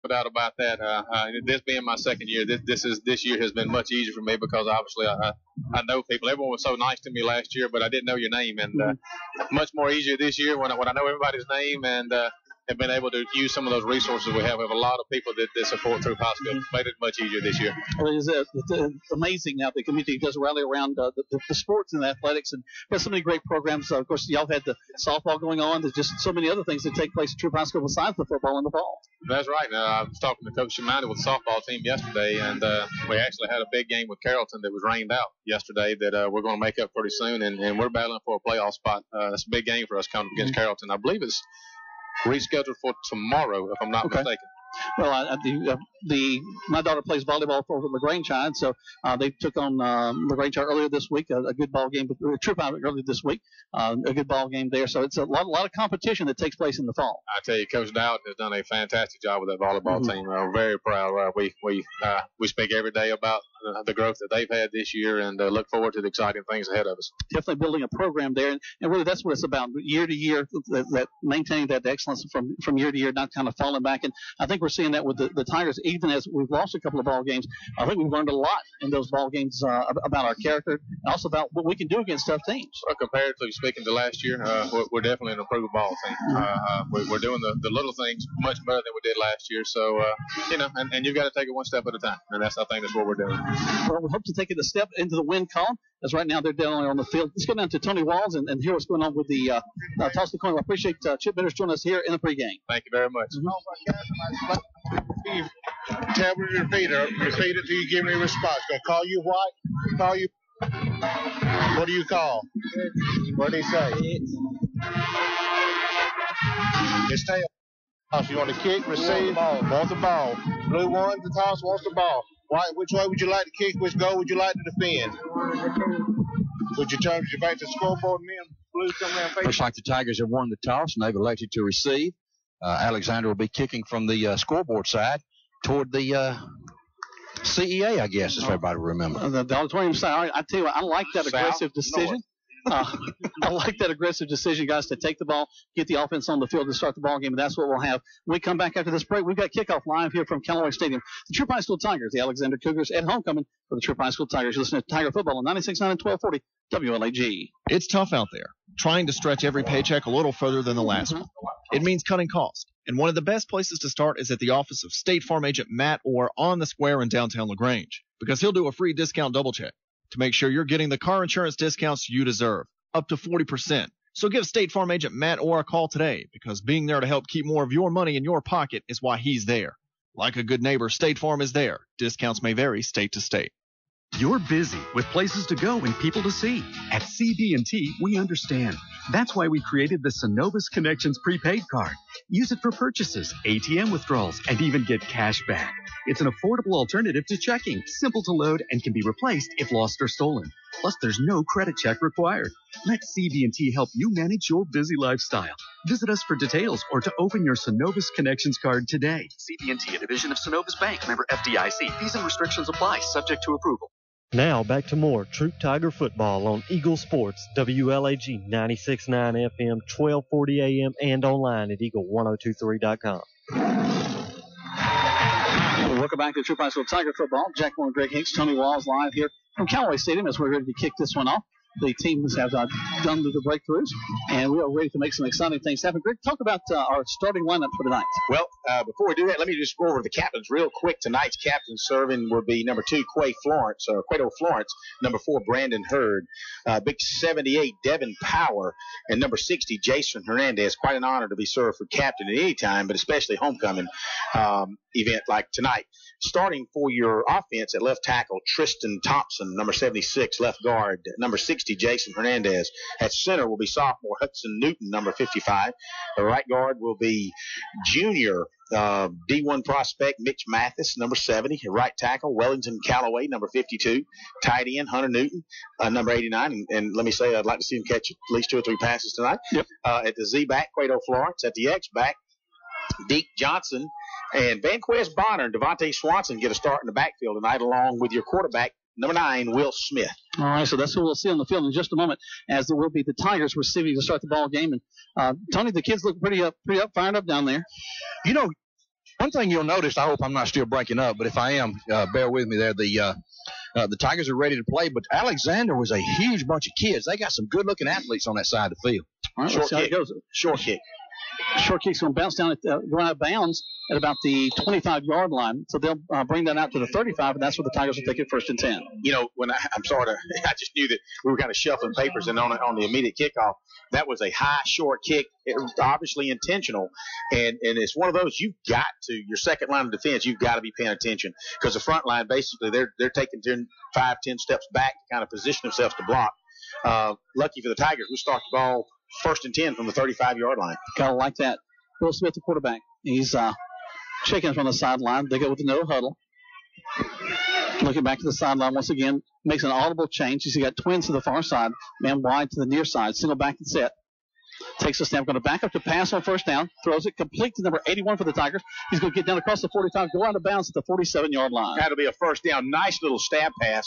doubt about that. This being my second year, this year has been much easier for me because obviously I know people. Everyone was so nice to me last year, but I didn't know your name, and much more easier this year when I know everybody's name and have been able to use some of those resources we have. We have a lot of people that support Troup High School. Made it much easier this year. Well, it's amazing how the community does rally around the sports and athletics, and there's so many great programs. Of course, y'all had the softball going on. There's just so many other things that take place at Troup High School besides the football in the fall. That's right. I was talking to Coach Shimani with the softball team yesterday, and we actually had a big game with Carrollton that was rained out yesterday that we're going to make up pretty soon, and we're battling for a playoff spot. It's a big game for us coming against Carrollton. I believe it's rescheduled for tomorrow, if I'm not mistaken. Well, my daughter plays volleyball for LaGrange High, so they took on LaGrange High earlier this week, a good ball game. Troup High earlier this week, a good ball game there. So it's a lot of competition that takes place in the fall. I tell you, Coach Dowd has done a fantastic job with that volleyball team. We're very proud. We speak every day about the growth that they've had this year, and look forward to the exciting things ahead of us. Definitely building a program there, and really that's what it's about. Year to year, that maintaining that excellence from year to year, not kind of falling back. And I think we're seeing that with the Tigers, even as we've lost a couple of ball games. I think we've learned a lot in those ball games about our character and also about what we can do against tough teams. Well, comparatively speaking to last year, we're definitely an improved ball team. We're doing the little things much better than we did last year. So, and you've got to take it one step at a time, and I think that's what we're doing. Well, we hope to take it a step into the win column, as right now they're down on the field. Let's go down to Tony Walls and hear what's going on with the toss the coin. I appreciate Chip Bitters joining us here in the pregame. Thank you very much. Tell me to repeat it till you give me a response. Gonna call you what? Call you. What do you call? What do he say? It's tail. You want to kick, receive, want the ball. Blue one, the toss, wants the ball. Which way would you like to kick? Which goal would you like to defend? Would you turn your back to the scoreboard and then blue come around? Looks like the Tigers have won the toss, and they've elected to receive. Alexander will be kicking from the scoreboard side toward the CEA, I guess, if everybody remembers. The auditorium side. All right, I tell you what, I like that aggressive decision. I like that aggressive decision, guys, to take the ball, get the offense on the field, and start the ball game, and that's what we'll have. When we come back after this break, we've got kickoff live here from Callaway Stadium. The Troup High School Tigers, the Alexander Cougars at homecoming for the Troup High School Tigers. You're listening to Tiger Football on 96.9 and 1240 WLAG. It's tough out there, trying to stretch every paycheck a little further than the last one. It means cutting costs, and one of the best places to start is at the office of State Farm agent Matt Orr on the square in downtown LaGrange, because he'll do a free discount double check to make sure you're getting the car insurance discounts you deserve, up to 40%. So give State Farm agent Matt Orr a call today, because being there to help keep more of your money in your pocket is why he's there. Like a good neighbor, State Farm is there. Discounts may vary state to state. You're busy with places to go and people to see. At CB&T, we understand. That's why we created the Synovus Connections prepaid card. Use it for purchases, ATM withdrawals, and even get cash back. It's an affordable alternative to checking, simple to load, and can be replaced if lost or stolen. Plus, there's no credit check required. Let CB&T help you manage your busy lifestyle. Visit us for details or to open your Synovus Connections card today. CB&T, a division of Synovus Bank, member FDIC. Fees and restrictions apply, subject to approval. Now back to more Troup Tiger football on Eagle Sports, WLAG 96.9 FM, 1240 AM, and online at eagle1023.com. Welcome back to Troup High School Tiger football. Jack Moore and Greg Hinks, Tony Walls live here from Callaway Stadium as we're ready to kick this one off. The teams have done the breakthroughs, and we are ready to make some exciting things happen. Greg, talk about our starting lineup for tonight. Well, before we do that, let me just go over the captains real quick. Tonight's captain serving will be number 2, Quato Florence, number 4, Brandon Hurd, big 78, Devin Power, and number 60, Jason Hernandez. Quite an honor to be served for captain at any time, but especially homecoming event like tonight. Starting for your offense at left tackle, Tristan Thompson, number 76, left guard, number 60, Jason Hernandez. At center will be sophomore Hudson Newton, number 55. The right guard will be junior D1 prospect Mitch Mathis, number 70. Right tackle, Wellington Callaway, number 52. Tight end, Hunter Newton, number 89. And let me say, I'd like to see him catch at least 2 or 3 passes tonight. Yep. At the Z back, Quato Florence. At the X back, Deke Johnson and Vanquez Bonner and Devontae Swanson get a start in the backfield tonight, along with your quarterback, number 9, Will Smith. All right, so that's who we'll see on the field in just a moment, as it will be the Tigers receiving to start the ball game. And Tony, the kids look pretty up, fired up down there. You know, One thing you'll notice, I hope I'm not still breaking up, but if I am, bear with me there. The Tigers are ready to play, but Alexander was a huge bunch of kids. They got some good-looking athletes on that side of the field. All right, Short let's see how it kick. goes. Short kick. Short kick's going to bounce down, going out of bounds at about the 25-yard line. So they'll bring that out to the 35, and that's where the Tigers will take it 1st and 10. You know, I'm sorry I just knew that we were kind of shuffling papers, and on the immediate kickoff, that was a high short kick. It was obviously intentional, and it's one of those your second line of defense, you've got to be paying attention, because the front line basically they're taking 5, 10 steps back to kind of position themselves to block. Lucky for the Tigers, we start the ball 1st and 10 from the 35-yard line. Gotta like that. Will Smith, the quarterback. He's checking from the sideline. They go with the no huddle. Looking back to the sideline once again, makes an audible change. He's got twins to the far side, man wide to the near side, single back and set. Takes a snap, going to back up to pass on 1st down, throws it complete to number 81 for the Tigers. He's going to get down across the 45, go out of bounds at the 47-yard line. That'll be a 1st down. Nice little stab pass,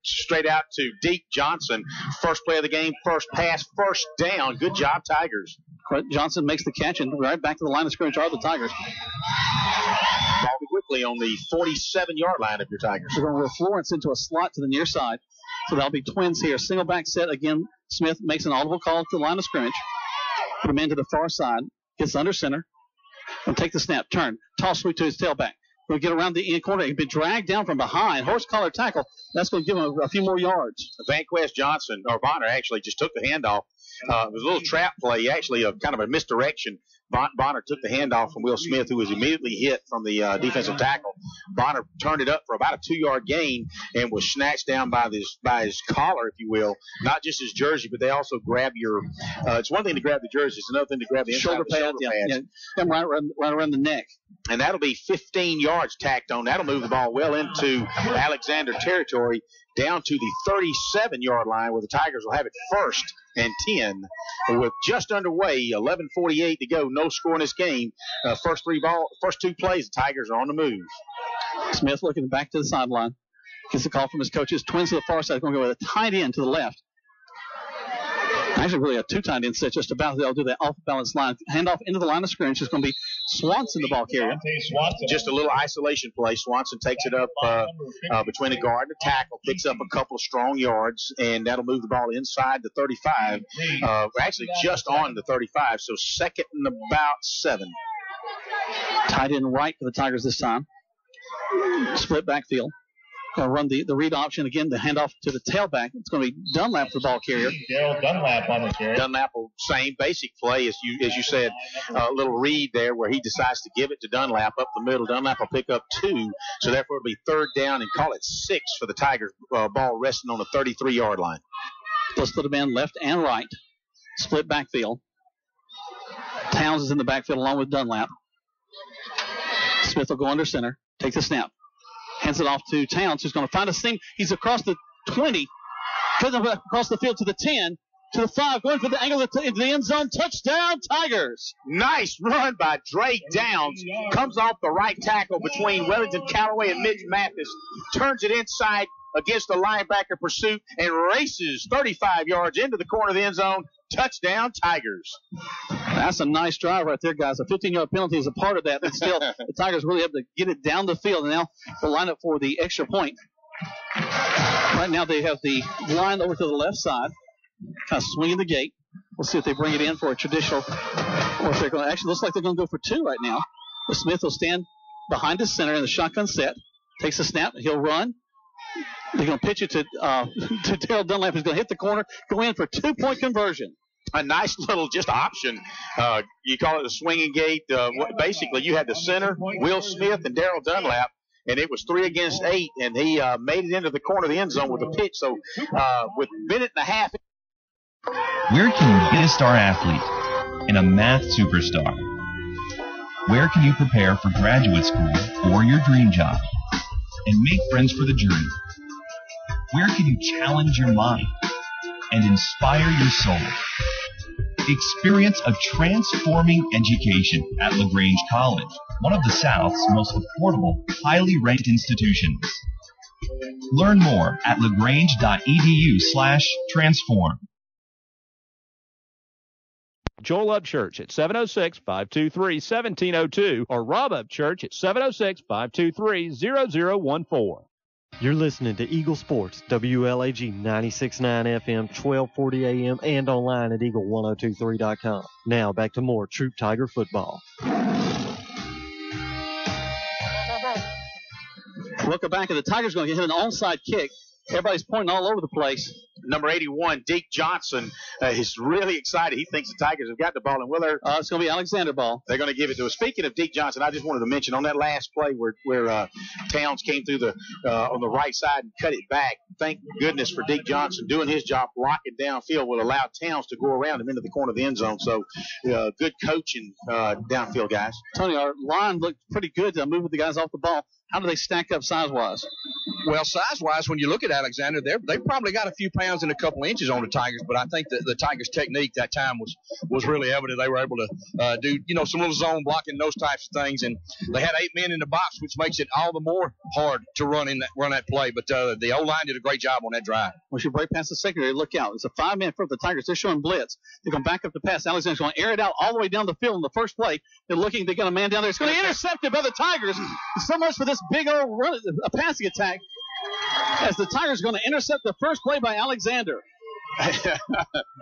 straight out to Deke Johnson. First play of the game, first pass, 1st down. Good job, Tigers. Johnson makes the catch, and right back to the line of scrimmage are the Tigers. Ball quickly on the 47-yard line of your Tigers. They're going to roll Florence into a slot to the near side. So that'll be twins here. Single back set again. Smith makes an audible call to the line of scrimmage. Put him into the far side. Gets under center. And take the snap. Turn. Toss sweep to his tailback. Going to get around the end corner. He's been dragged down from behind. Horse collar tackle. That's going to give him a few more yards. Vanquest Johnson, or Bonner, actually just took the handoff. It was a little trap play, actually, kind of a misdirection. Bonner took the handoff from Will Smith, who was immediately hit from the defensive tackle. Bonner turned it up for about a 2-yard gain and was snatched down by his collar, if you will. Not just his jersey, but they also grab your it's one thing to grab the jersey, it's another thing to grab the shoulder pads. Yeah, right around the neck. And that'll be 15 yards tacked on. That'll move the ball well into Alexander territory, down to the 37-yard line, where the Tigers will have it 1st and 10. With just underway, 11:48 to go, no score in this game. First 2 plays, the Tigers are on the move. Smith looking back to the sideline. Gets a call from his coaches. Twins to the far side, going to go with a tight end to the left. Actually, really a 2 tight end set just about. They'll do that off-balance line. Handoff into the line of scrimmage. It's going to be Swanson, the ball carrier. Just a little isolation play. Swanson takes it up between a guard and a tackle, picks up a couple of strong yards, and that'll move the ball inside the 35. Actually, just on the 35, so 2nd and about 7. Tight end right for the Tigers this time. Split backfield. Going to run the read option again, the handoff to the tailback. It's going to be Dunlap, the ball carrier. Dunlap on the carry. Dunlap will same basic play as you said, a little read there where he decides to give it to Dunlap up the middle. Dunlap will pick up 2, so therefore it'll be 3rd down and call it 6 for the Tigers. Ball resting on the 33-yard line. They'll split a man left and right. Split backfield. Towns is in the backfield along with Dunlap. Smith will go under center. Takes the snap. Hands it off to Towns, who's going to find a seam. He's across the 20. Goes across the field to the 10, to the 5, going for the angle into the end zone. Touchdown, Tigers. Nice run by Drake Downs. Comes off the right tackle between Wellington Callaway and Mitch Mathis. Turns it inside against the linebacker pursuit and races 35 yards into the corner of the end zone. Touchdown, Tigers. That's a nice drive right there, guys. A 15-yard penalty is a part of that, but still, the Tigers really have to get it down the field. And now they'll line up for the extra point. Right now they have the line over to the left side, kind of swinging the gate. We'll see if they bring it in for a traditional, or if they're going to, actually looks like they're going to go for 2 right now. But Smith will stand behind his center in the shotgun set, takes a snap, he'll run. They're going to pitch it to Darrell Dunlap, who's going to hit the corner, go in for a 2-point conversion. A nice little just option. You call it a swinging gate. Basically, you had the center, Will Smith, and Darrell Dunlap, and it was 3 against 8, and he made it into the corner of the end zone with a pitch. So with a minute and a half. Where can you be a star athlete and a math superstar? Where can you prepare for graduate school or your dream job and make friends for the journey? Where can you challenge your mind and inspire your soul? Experience a transforming education at LaGrange College, one of the South's most affordable, highly ranked institutions. Learn more at lagrange.edu/transform. Joel Upchurch at 706-523-1702 or Rob Upchurch at 706-523-0014. You're listening to Eagle Sports, WLAG 96.9 FM, 1240 AM, and online at eagle1023.com. Now back to more Troup Tiger football. Welcome back, and the Tigers going to hit an onside kick. Everybody's pointing all over the place. Number 81, Deke Johnson, is really excited. He thinks the Tigers have got the ball, and it's going to be Alexander ball. They're going to give it to us. Speaking of Deke Johnson, I just wanted to mention on that last play where Towns came through on the right side and cut it back. Thank goodness for Deke Johnson doing his job, blocking downfield will allow Towns to go around him into the corner of the end zone. So good coaching downfield, guys. Tony, our line looked pretty good moving the guys off the ball. How do they stack up size-wise? Well, size-wise, when you look at Alexander, they've probably got a few pounds and a couple inches on the Tigers, but I think that the Tigers' technique that time was really evident. They were able to do, some little zone blocking, those types of things, and they had 8 men in the box, which makes it all the more hard to run that play. But the O-line did a great job on that drive. We should break past the secondary. Look out. It's a 5-man front for the Tigers. They're showing blitz. They're going back up the pass. Alexander's going to air it out all the way down the field in the first play. They're got a man down there. It's going to be intercepted by the Tigers. So much for this big old run, a passing attack, as the Tigers are going to intercept the first play by Alexander.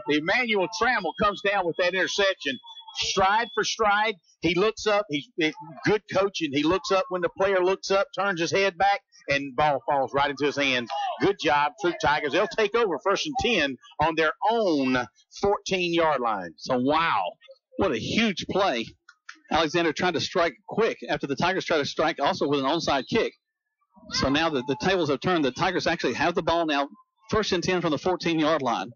Emmanuel Trammell comes down with that interception. Stride for stride, he looks up. He's good coaching. He looks up when the player looks up, turns his head back, and ball falls right into his hands. Good job, Troup Tigers. They'll take over 1st and 10 on their own 14-yard line. So, wow, what a huge play. Alexander tried to strike quick after the Tigers tried to strike also with an onside kick. So now the tables have turned. The Tigers actually have the ball now, 1st and 10 from the 14-yard line.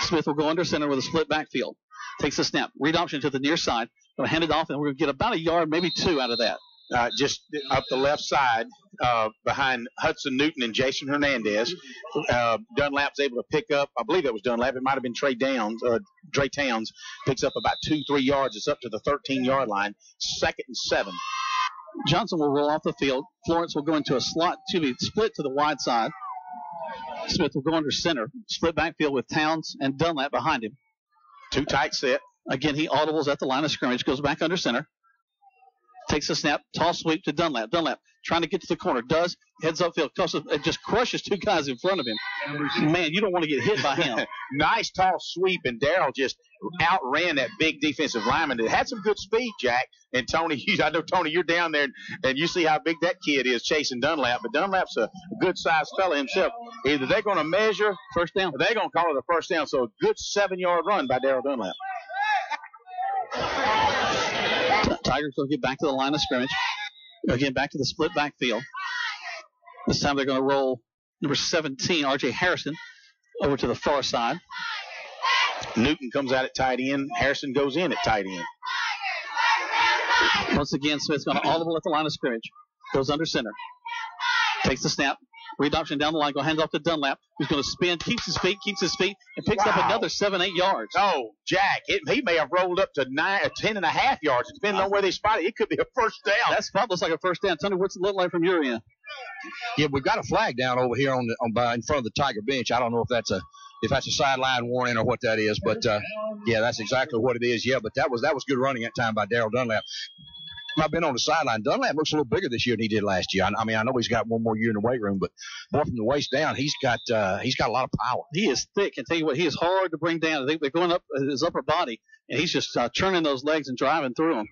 Smith will go under center with a split backfield. Takes the snap. Read option to the near side. Going to hand it off, and we're going to get about a yard, maybe 2 out of that. Just up the left side behind Hudson Newton and Jason Hernandez. Dunlap's able to pick up, I believe it was Dunlap. It might have been Trey Towns. Picks up about 2-3 yards. It's up to the 13-yard line. 2nd and 7. Johnson will roll off the field. Florence will go into a slot to be split to the wide side. Smith will go under center. Split backfield with Towns and Dunlap behind him. 2 tight set. Again, he audibles at the line of scrimmage. Goes back under center. Takes a snap. Toss sweep to Dunlap. Dunlap trying to get to the corner. Heads upfield. It just crushes 2 guys in front of him. Man, you don't want to get hit by him. Nice toss sweep, and Darrell just outran that big defensive lineman. It had some good speed, Jack. And Tony, I know, Tony, you're down there, and you see how big that kid is chasing Dunlap. But Dunlap's a good-sized fella himself. Either they're going to measure first down or they're going to call it a first down. So a good 7-yard run by Darrell Dunlap. Tigers will get back to the line of scrimmage. Again, back to the split backfield. This time they're going to roll number 17, R.J. Harrison, over to the far side. Newton comes out at tight end. Harrison goes in at tight end. Once again, Smith's going to audible at the line of scrimmage. Goes under center. Takes the snap. Read option down the line. Go hand off to Dunlap, who's going to spin, keeps his feet, and picks up another 7-8 yards. Oh, Jack, he may have rolled up to 10.5 yards. Depending on where they spot it, it could be a first down. That spot looks like a first down. Tony, what's it look like from your end? Yeah, we've got a flag down over here in front of the Tiger bench. I don't know if that's a sideline warning or what that is, but yeah, that's exactly what it is. Yeah, but that was good running that time by Darrell Dunlap. I've been on the sideline. Dunlap looks a little bigger this year than he did last year. I mean, I know he's got one more year in the weight room, but boy, from the waist down, he's got a lot of power. He is thick, and tell you what, he is hard to bring down. They're going up his upper body, and he's just churning those legs and driving through them.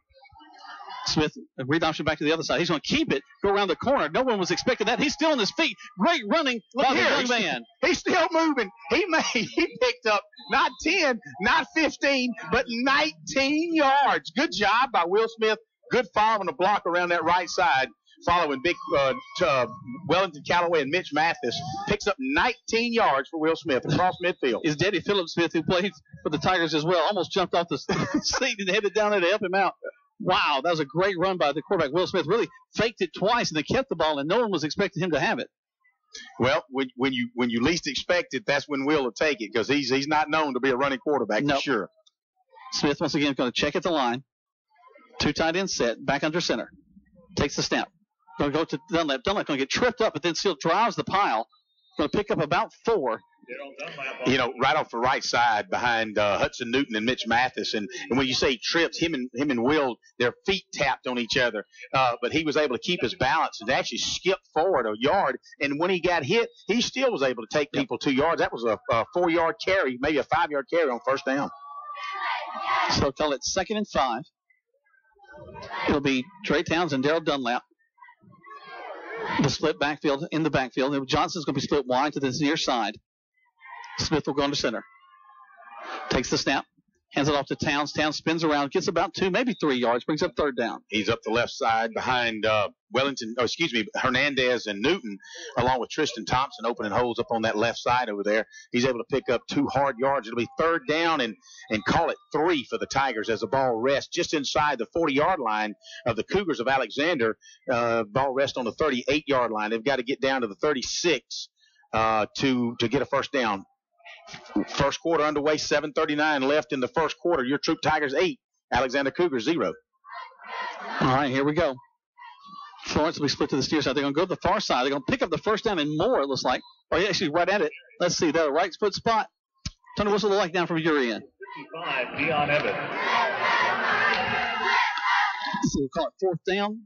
Smith, read option back to the other side. He's going to keep it, go around the corner. No one was expecting that. He's still on his feet. Great running by the young man. He's still moving. He picked up not 10, not 15, but 19 yards. Good job by Will Smith. Good follow on the block around that right side. Following big Wellington Callaway and Mitch Mathis. Picks up 19 yards for Will Smith across midfield. His daddy, Philip Smith, who played for the Tigers as well, almost jumped off the seat and headed down there to help him out. Wow, that was a great run by the quarterback. Will Smith really faked it twice, and they kept the ball, and no one was expecting him to have it. Well, when you least expect it, that's when Will will take it, because he's not known to be a running quarterback for sure. Smith once again is going to check at the line. 2 tight ends set, back under center. Takes the snap. Going to go to Dunlap. Dunlap going to get tripped up, but then still drives the pile. Going to pick up about 4. Right off the right side behind Hudson Newton and Mitch Mathis. And when you say trips, him and Will, their feet tapped on each other. But he was able to keep his balance and actually skip forward a yard. And when he got hit, he still was able to take people 2 yards. That was a 4-yard carry, maybe a 5-yard carry on first down. So call it 2nd and 5. It'll be Trey Towns and Daryl Dunlap. The split backfield in the backfield. Johnson's going to be split wide to the near side. Smith will go into center. Takes the snap. Hands it off to Towns. Towns spins around. Gets about 2, maybe 3 yards. Brings up 3rd down. He's up the left side behind Hernandez and Newton, along with Tristan Thompson opening holes up on that left side over there. He's able to pick up 2 hard yards. It'll be 3rd down and call it 3 for the Tigers as the ball rests just inside the 40-yard line of the Cougars of Alexander. Ball rests on the 38-yard line. They've got to get down to the 36 to get a first down. First quarter underway, 7:39 left in the first quarter. Your Troup Tigers 8, Alexander Cougars 0. All right, here we go. Florence will be split to the near side. They're going to go to the far side. They're going to pick up the first down and more, it looks like. Oh, yeah, actually right at it. Let's see, that right foot spot. Tony, what's it look like down from your end? 55, Dion Evans. So we'll call it 4th down.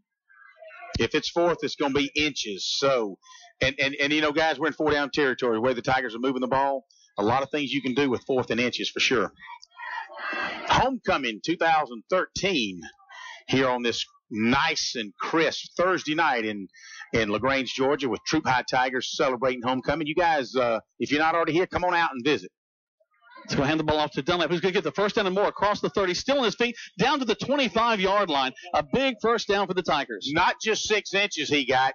If it's 4th, it's going to be inches. So, and guys, we're in 4-down territory where the Tigers are moving the ball. A lot of things you can do with 4th and inches for sure. Homecoming 2013 here on this nice and crisp Thursday night in LaGrange, Georgia, with Troup High Tigers celebrating homecoming. You guys, if you're not already here, come on out and visit. So we'll hand the ball off to Dunlap, who's going to get the first down and more across the 30, still on his feet, down to the 25-yard line. A big first down for the Tigers. Not just 6 inches he got,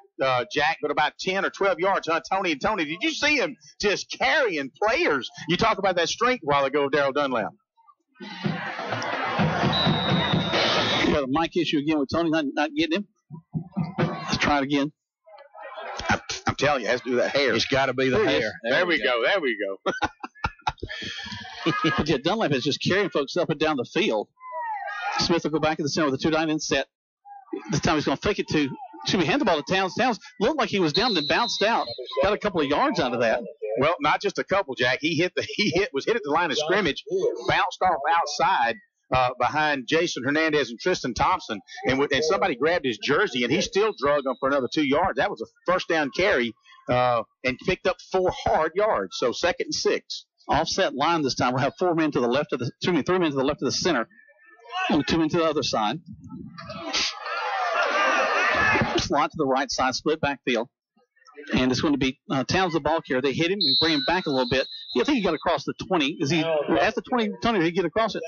Jack, but about 10 or 12 yards, huh, Tony? And Tony, did you see him just carrying players? You talk about that strength a while ago, Daryl Dunlap. We got a mic issue again with Tony not getting him. Let's try it again. I'm telling you, it has to do with that hair. It's got to be the hair. There we go. There we go. But yeah, Dunlap is just carrying folks up and down the field. Smith will go back in the center with a 2-9 set. This time he's going to fake it to, hand the ball to Towns. Towns looked like he was down and bounced out. Got a couple of yards out of that. Well, not just a couple, Jack. Was hit at the line of scrimmage, bounced off outside behind Jason Hernandez and Tristan Thompson, and somebody grabbed his jersey, and he still drug him for another 2 yards. That was a first down carry and picked up 4 hard yards. So 2nd and 6. Offset line this time. We'll have 3 men to the left of the center, and 2 men to the other side. Slot to the right side, split backfield. And it's going to be Towns the ball carrier. They hit him and bring him back a little bit. I think he got across the 20. Is he at the 20? Tony, did he get across it?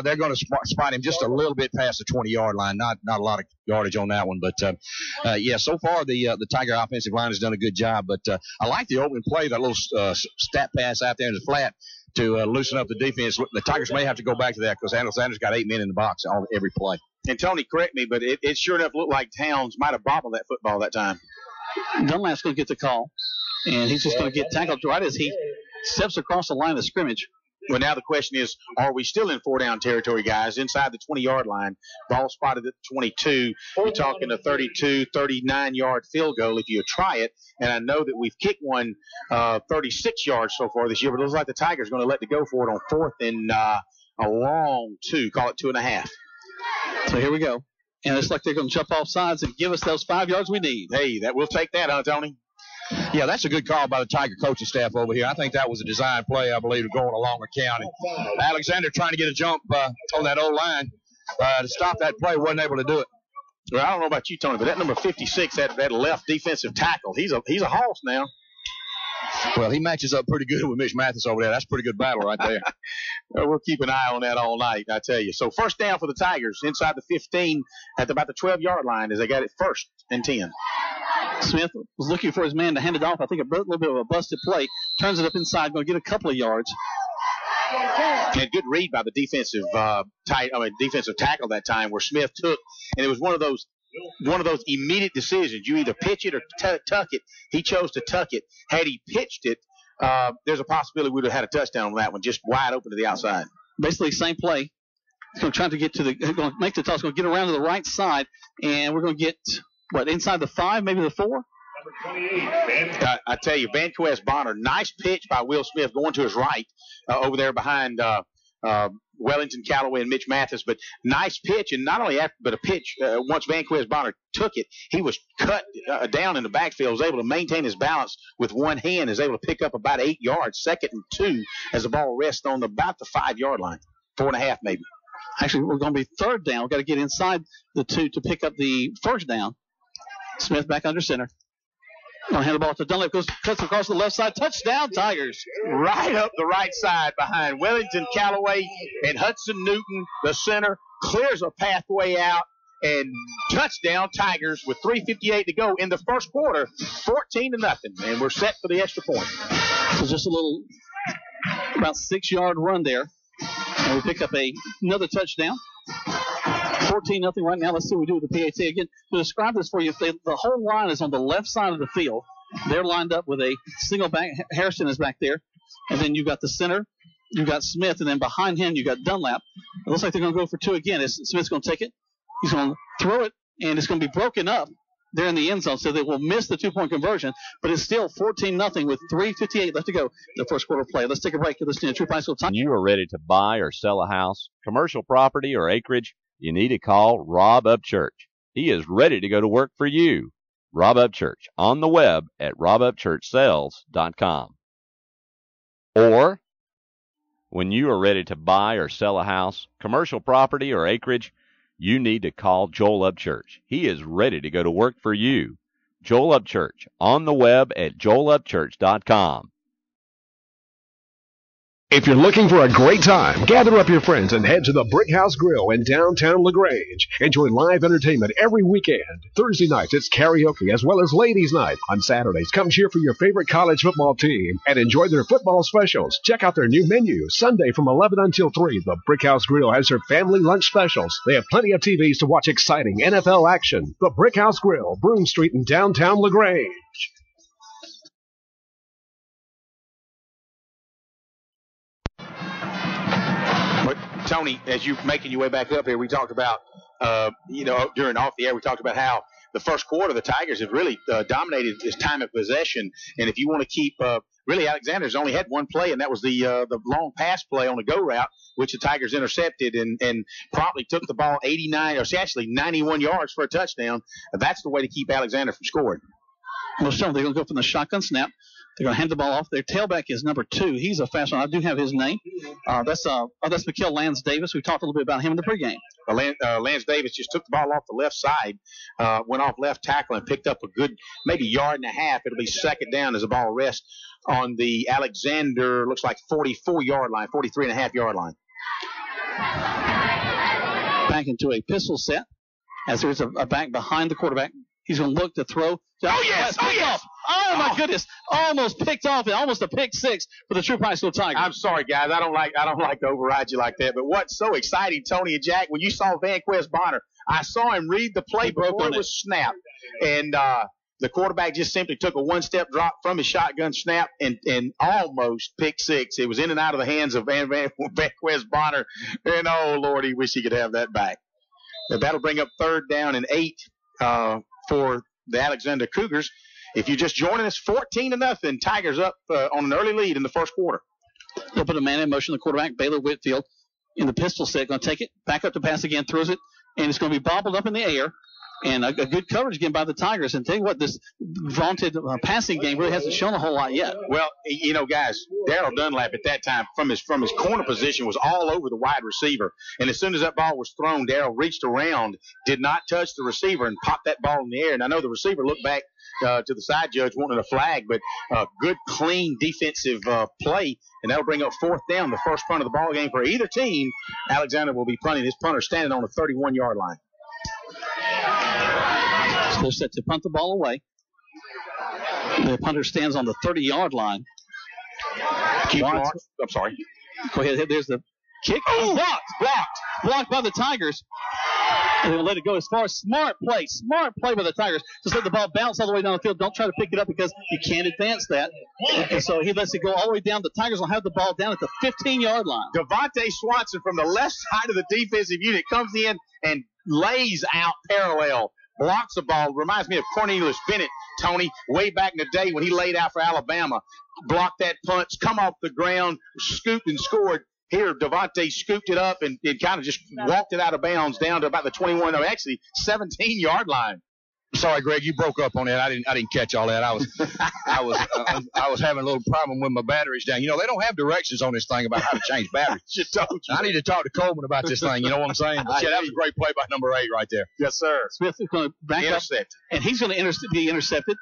They're going to spot him just a little bit past the 20-yard line. Not a lot of yardage on that one. But, so far the Tiger offensive line has done a good job. But I like the opening play, that little stat pass out there in the flat to loosen up the defense. The Tigers may have to go back to that because Alexander's got 8 men in the box on every play. And, Tony, correct me, but it sure enough looked like Towns might have bobbled that football that time. Dunlap's going to get the call, and he's just going to get tackled right as he steps across the line of scrimmage. Well, now the question is, are we still in 4-down territory, guys, inside the 20-yard line? Ball spotted at 22. You're talking a 32, 39-yard field goal if you try it. And I know that we've kicked one 36 yards so far this year, but it looks like the Tigers are going to let it go for it on 4th and a long 2, call it 2.5. So here we go. And it's like they're going to jump off sides and give us those 5 yards we need. Hey, we'll take that, huh, Tony? Yeah, that's a good call by the Tiger coaching staff over here. I think that was a design play, I believe, going along the county. Alexander trying to get a jump on that O-line to stop that play, wasn't able to do it. Well, I don't know about you, Tony, but that number 56, that left defensive tackle, he's a hoss now. Well, he matches up pretty good with Mitch Mathis over there. That's a pretty good battle right there. Well, we'll keep an eye on that all night, I tell you. So first down for the Tigers inside the 15 at about the 12-yard line as they got it 1st and 10. Smith was looking for his man to hand it off. I think a little bit of a busted play. Turns it up inside, going to get a couple of yards. And good read by the defensive tackle that time where Smith took, and it was one of those immediate decisions. You either pitch it or tuck it. He chose to tuck it. Had he pitched it, there's a possibility we would have had a touchdown on that one, just wide open to the outside. Basically, same play. He's going to try to get going to make the toss. Going to get around to the right side, and we're going to get inside the 5, maybe the 4. I tell you, Vanquez Bonner, nice pitch by Will Smith going to his right over there behind Wellington Callaway and Mitch Mathis, but nice pitch, and not only after, but a pitch, once Vanquez Bonner took it, he was cut down in the backfield, was able to maintain his balance with one hand, is able to pick up about 8 yards, 2nd and 2, as the ball rests on about the 5-yard line, 4.5 maybe. Actually, we're going to be 3rd down. We've got to get inside the 2 to pick up the 1st down. Smith back under center. Going to hand the ball to Dunlap. Cuts across the left side. Touchdown, Tigers. Right up the right side behind Wellington Callaway and Hudson Newton, the center, clears a pathway out, and touchdown, Tigers, with 3:58 to go in the first quarter, 14-0, and we're set for the extra point. So just a little, about 6-yard run there, and we pick up another touchdown. 14-0 right now. Let's see what we do with the PAT. Again, to describe this for you, the whole line is on the left side of the field. They're lined up with a single back. Harrison is back there. And then you've got the center. You've got Smith. And then behind him, you've got Dunlap. It looks like they're going to go for 2 again. Smith's going to take it. He's going to throw it, and it's going to be broken up there in the end zone. So they will miss the 2-point conversion. But it's still 14-0 with 3:58 left to go in the first quarter play. Let's take a break. You're listening to Troup High School Time. When you are ready to buy or sell a house, commercial property, or acreage, you need to call Rob Upchurch. He is ready to go to work for you. Rob Upchurch on the web at robupchurchsales.com. Or when you are ready to buy or sell a house, commercial property, or acreage, you need to call Joel Upchurch. He is ready to go to work for you. Joel Upchurch on the web at joelupchurch.com. If you're looking for a great time, gather up your friends and head to the Brick House Grill in downtown LaGrange. Enjoy live entertainment every weekend. Thursday nights, it's karaoke as well as ladies' night. On Saturdays, come cheer for your favorite college football team and enjoy their football specials. Check out their new menu. Sunday from 11 until 3, the Brick House Grill has their family lunch specials. They have plenty of TVs to watch exciting NFL action. The Brick House Grill, Broome Street in downtown LaGrange. Tony, as you're making your way back up here, we talked about, during off the air, we talked about how the first quarter the Tigers have really dominated his time of possession. And if you want to keep, really Alexander's only had one play, and that was the long pass play on the go route, which the Tigers intercepted and promptly took the ball 91 yards for a touchdown. That's the way to keep Alexander from scoring. Well, so they're going to go from the shotgun snap. They're going to hand the ball off. Their tailback is number 2. He's a fast one. I do have his name. That's Mikael Lance Davis. We talked a little bit about him in the pregame. Lance Davis just took the ball off the left side, went off left tackle and picked up a good maybe yard and a half. It'll be 2nd down as the ball rests on the Alexander, looks like 44-yard line, 43.5-yard line. Back into a pistol set as there's a back behind the quarterback. He's going to look to throw. Oh, yes. Oh, my goodness. Almost picked off and almost a pick 6 for the Troup High School Tigers. I'm sorry, guys. I don't like to override you like that. But what's so exciting, Tony and Jack, when you saw Vanquez Bonner, I saw him read the play before it was snapped. And the quarterback just simply took a one-step drop from his shotgun snap and almost pick 6. It was in and out of the hands of Vanquez Bonner. And, oh, Lord, he wish he could have that back. But that'll bring up 3rd down and 8 for the Alexander Cougars. If you're just joining us, 14-0, Tigers up on an early lead in the first quarter. They'll put a man in motion. The quarterback, Baylor Whitfield, in the pistol set, going to take it, back up to pass again, throws it, and it's going to be bobbled up in the air. And a good coverage again by the Tigers. And tell you what, this vaunted passing game really hasn't shown a whole lot yet. Well, guys, Daryl Dunlap at that time from his corner position was all over the wide receiver. And as soon as that ball was thrown, Daryl reached around, did not touch the receiver, and popped that ball in the air. And I know the receiver looked back to the side judge wanting a flag, but good, clean defensive play. And that'll bring up 4th down, the first punt of the ball game for either team. Alexander will be punting. His punter standing on the 31-yard line. So they're set to punt the ball away. The punter stands on the 30-yard line. I'm sorry. Go ahead. There's the kick. Oh, blocked by the Tigers. And they'll let it go as far as smart play by the Tigers. Just let the ball bounce all the way down the field. Don't try to pick it up because you can't advance that. And so he lets it go all the way down. The Tigers will have the ball down at the 15-yard line. Devontae Swanson from the left side of the defensive unit comes in and lays out parallel blocks the ball. Reminds me of Cornelius Bennett, Tony, way back in the day when he laid out for Alabama. Blocked that punch, come off the ground, scooped and scored. Here, Devontae scooped it up and kind of just walked it out of bounds down to about the 21, no, actually 17-yard line. Sorry, Greg, you broke up on that. I didn't catch all that. I was having a little problem with my batteries down. You know, they don't have directions on this thing about how to change batteries. I need to talk to Coleman about this thing. You know what I'm saying? But yeah, that was a great play by number 8 right there. Yes, sir. Smith is going to back Intercept. up, and he's going to be intercepted.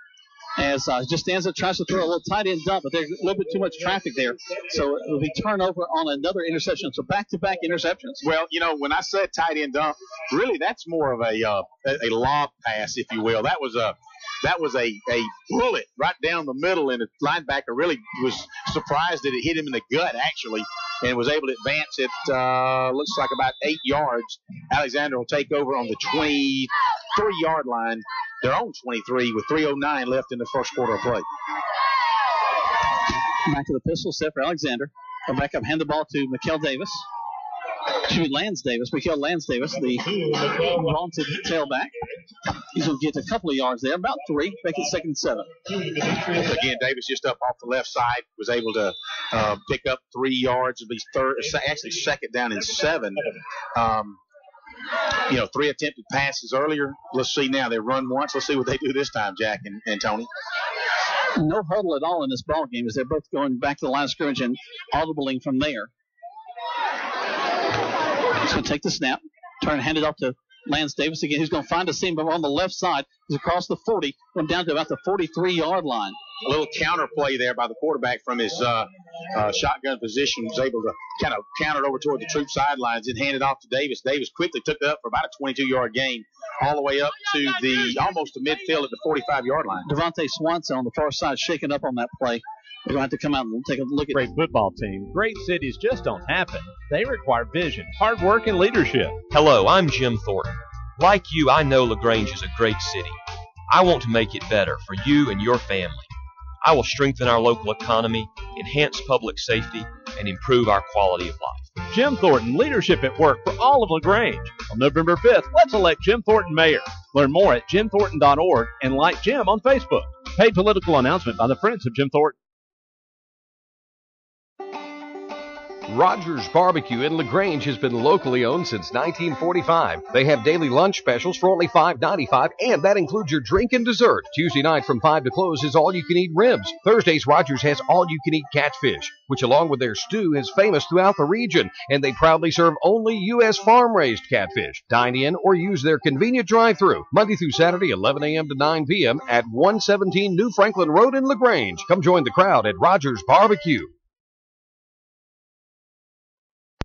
As just stands up, tries to throw a little tight end dump, but there's a little bit too much traffic there. So it will be turnover on another interception. So back-to-back interceptions. Well, you know, when I said tight end dump, really that's more of a lob pass, if you will. That was a bullet right down the middle, and the linebacker really was surprised that it hit him in the gut, actually, and was able to advance it, looks like about 8 yards. Alexander will take over on the 23-yard line. Their own 23 with 3:09 left in the first quarter of play. Back to the pistol set for Alexander. Come back up, hand the ball to Lance Davis, the vaunted tailback. He's going to get a couple of yards there, about 3, make it 2nd and 7. Again, Davis just up off the left side was able to pick up 3 yards, be actually 2nd down and 7. 3 attempted passes earlier. Let's see now. They run once. Let's see what they do this time, Jack and Tony. No huddle at all in this ball game as they're both going back to the line of scrimmage and audibling from there. He's going to take the snap, turn and hand it off to Lance Davis again. He's going to find a seam on the left side. He's across the 40, going down to about the 43-yard line. A little counter play there by the quarterback from his shotgun position. Was able to kind of counter over toward the Troup sidelines and hand it off to Davis. Davis quickly took it up for about a 22-yard gain, all the way up to almost the midfield at the 45-yard line. Devontae Swanson on the far side shaking up on that play. We're going to have to come out and take a look at great football team. Great cities just don't happen. They require vision, hard work, and leadership. Hello, I'm Jim Thornton. Like you, I know LaGrange is a great city. I want to make it better for you and your family. I will strengthen our local economy, enhance public safety, and improve our quality of life. Jim Thornton, leadership at work for all of LaGrange. On November 5th, let's elect Jim Thornton mayor. Learn more at jimthornton.org and like Jim on Facebook. Paid political announcement by the Friends of Jim Thornton. Rogers Barbecue in LaGrange has been locally owned since 1945. They have daily lunch specials for only $5.95, and that includes your drink and dessert. Tuesday night from 5 to close is all-you-can-eat ribs. Thursdays, Rogers has all-you-can-eat catfish, which along with their stew is famous throughout the region, and they proudly serve only U.S. farm-raised catfish. Dine in or use their convenient drive-thru, Monday through Saturday, 11 a.m. to 9 p.m. at 117 New Franklin Road in LaGrange. Come join the crowd at Rogers Barbecue.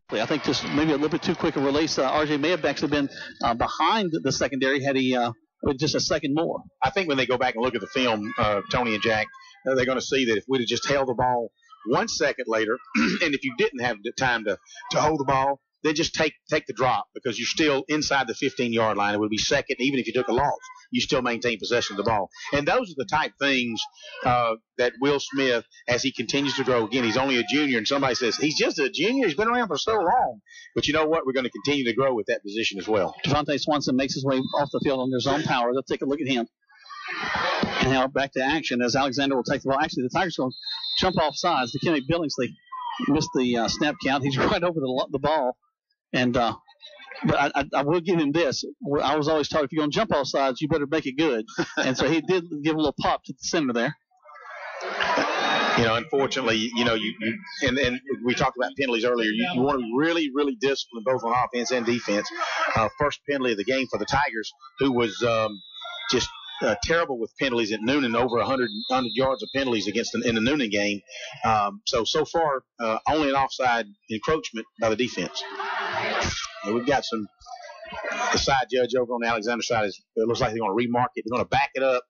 I think just maybe a little bit too quick a release. RJ may have actually been behind the secondary had he with just a second more. I think when they go back and look at the film, Tony and Jack, they're going to see that if we'd have just held the ball 1 second later, and if you didn't have the time to hold the ball, then just take the drop because you're still inside the 15-yard line. It would be second, even if you took a loss. You still maintain possession of the ball. And those are the type things that Will Smith, as he continues to grow, again, he's only a junior, and somebody says, he's just a junior, he's been around for so long. But you know what? We're going to continue to grow with that position as well. Devontae Swanson makes his way off the field on his own power. Let's take a look at him. And now back to action as Alexander will take the ball. Actually, the Tigers will jump off sides. The Kenny Billingsley missed the snap count. He's right over the ball. And but I will give him this. I was always taught if you're going to jump off sides, you better make it good. And so he did give a little pop to the center there. Unfortunately, and we talked about penalties earlier. You want to be really, really disciplined both on offense and defense. First penalty of the game for the Tigers, who was just terrible with penalties at Noonan, over 100 yards of penalties in the Noonan game. So far, only an offside encroachment by the defense. We've got the side judge over on the Alexander side. It looks like they're going to remark it. They're going to back it up.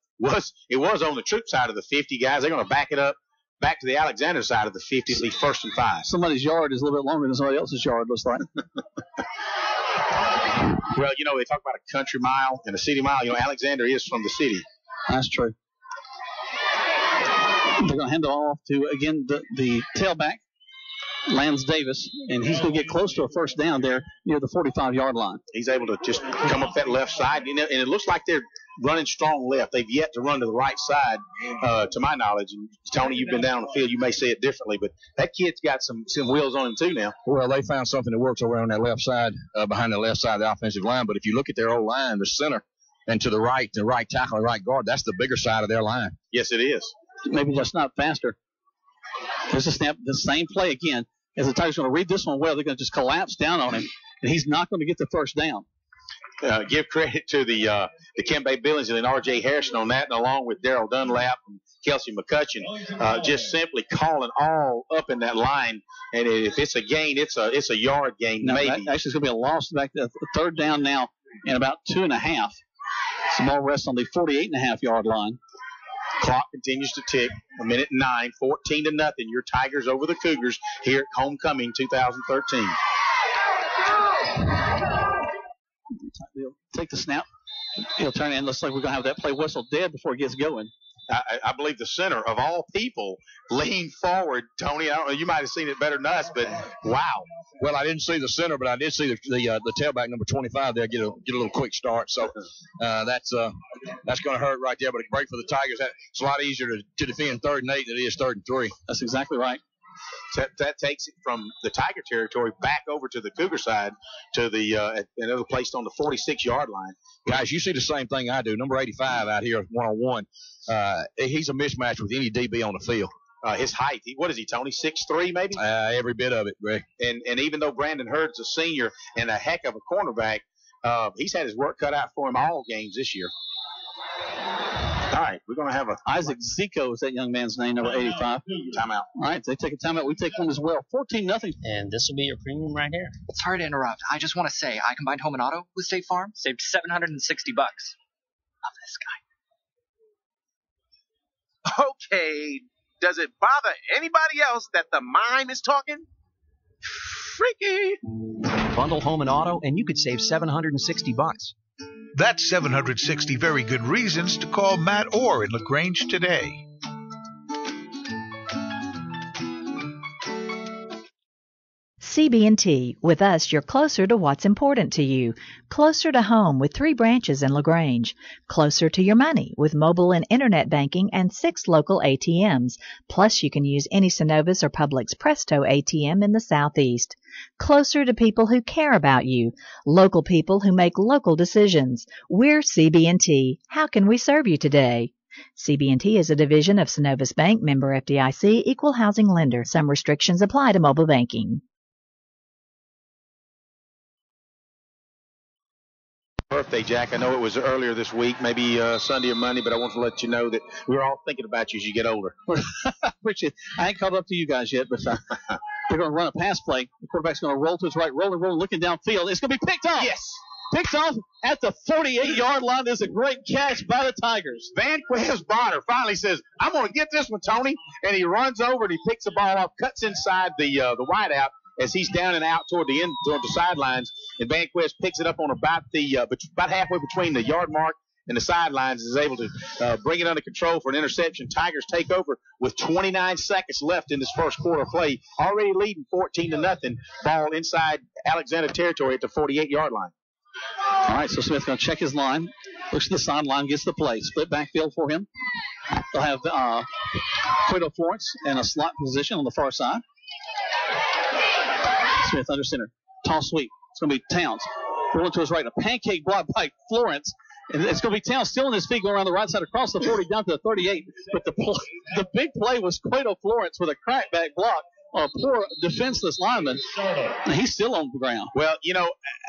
It was on the Troup side of the 50, guys. They're going to back it up back to the Alexander side of the 50, at least 1st and 5. Somebody's yard is a little bit longer than somebody else's yard, looks like. Well, they talk about a country mile and a city mile. Alexander is from the city. That's true. They're going to hand it off to, again, the tailback. Lance Davis, and he's going to get close to a first down there near the 45-yard line. He's able to just come up that left side, and it looks like they're running strong left. They've yet to run to the right side, to my knowledge. And Tony, you've been down on the field. You may say it differently, but that kid's got some wheels on him too now. Well, they found something that works over on that left side, behind the left side of the offensive line. But if you look at their old line, the center, and to the right tackle and right guard, that's the bigger side of their line. Yes, it is. Maybe just not faster. There's a snap, the same play again. As the Tigers are going to read this one well, they're going to just collapse down on him, and he's not going to get the first down. Give credit to the Kembe Billingsley and R.J. Harrison on that, and along with Daryl Dunlap and Kelsey McCutcheon, just simply calling all up in that line. And if it's a gain, it's a yard gain, no, maybe. Actually, it's going to be a loss back to third down now and about 2.5. Some more rest on the 48.5-yard line. Clock continues to tick. 1:09, 14-0. Your Tigers over the Cougars here at Homecoming 2013. He'll take the snap. He'll turn in. Looks like we're going to have that play whistle dead before it gets going. I believe the center, of all people, leaned forward. Tony, I don't know, you might have seen it better than us, but wow. Well, I didn't see the center, but I did see the tailback, number 25 there, get a little quick start. So that's going to hurt right there, but it's great for the Tigers. It's a lot easier to defend 3rd and 8 than it is 3rd and 3. That's exactly right. That takes it from the Tiger territory back over to the Cougar side to the another place on the 46-yard line. Guys, you see the same thing I do. Number 85 out here one-on-one. He's a mismatch with any DB on the field. His height, what is he, Tony? 6'3", maybe? Every bit of it, Greg. And even though Brandon Hurd's a senior and a heck of a cornerback, he's had his work cut out for him all games this year. All right, we're going to have Isaac Zico is that young man's name, number 85. Timeout. All right, they take a timeout. We take one as well. 14-0. And this will be your premium right here. Sorry to interrupt. I just want to say I combined home and auto with State Farm. Saved $760. Love this guy. Okay, does it bother anybody else that the mime is talking? Freaky. Bundle home and auto, and you could save $760. That's 760 very good reasons to call Matt Orr in LaGrange today. CB&T. With us, you're closer to what's important to you. Closer to home with 3 branches in LaGrange. Closer to your money with mobile and internet banking and 6 local ATMs. Plus, you can use any Synovus or Publix Presto ATM in the Southeast. Closer to people who care about you. Local people who make local decisions. We're CB&T. How can we serve you today? CB&T is a division of Synovus Bank, member FDIC, equal housing lender. Some restrictions apply to mobile banking. Birthday, Jack. I know it was earlier this week, maybe Sunday or Monday, but I want to let you know that we're all thinking about you as you get older. Richard, I ain't caught up to you guys yet, but they're going to run a pass play. The quarterback's going to roll to his right, rolling, looking downfield. It's going to be picked off. Yes. Picked off at the 48-yard line. There's a great catch by the Tigers. Vanquez Bonner finally says, I'm going to get this one, Tony. And he runs over and he picks the ball off, cuts inside the wideout as he's down and out toward the end, toward the sidelines. And Vanquez picks it up on about halfway between the yard mark and the sidelines, is able to bring it under control for an interception. Tigers take over with 29 seconds left in this first quarter play, already leading 14-0. Ball inside Alexander territory at the 48-yard line. All right, so Smith's going to check his line, looks to the sideline, gets the play. Split backfield for him. They'll have Quito Florence in a slot position on the far side. Smith under center. Toss sweep. It's going to be Towns. Rolling to his right. A pancake block by Florence. And it's going to be Towns still on his feet going around the right side across the 40 down to the 38. But the big play was Quito Florence with a crackback block. A poor defenseless lineman. And he's still on the ground. Well,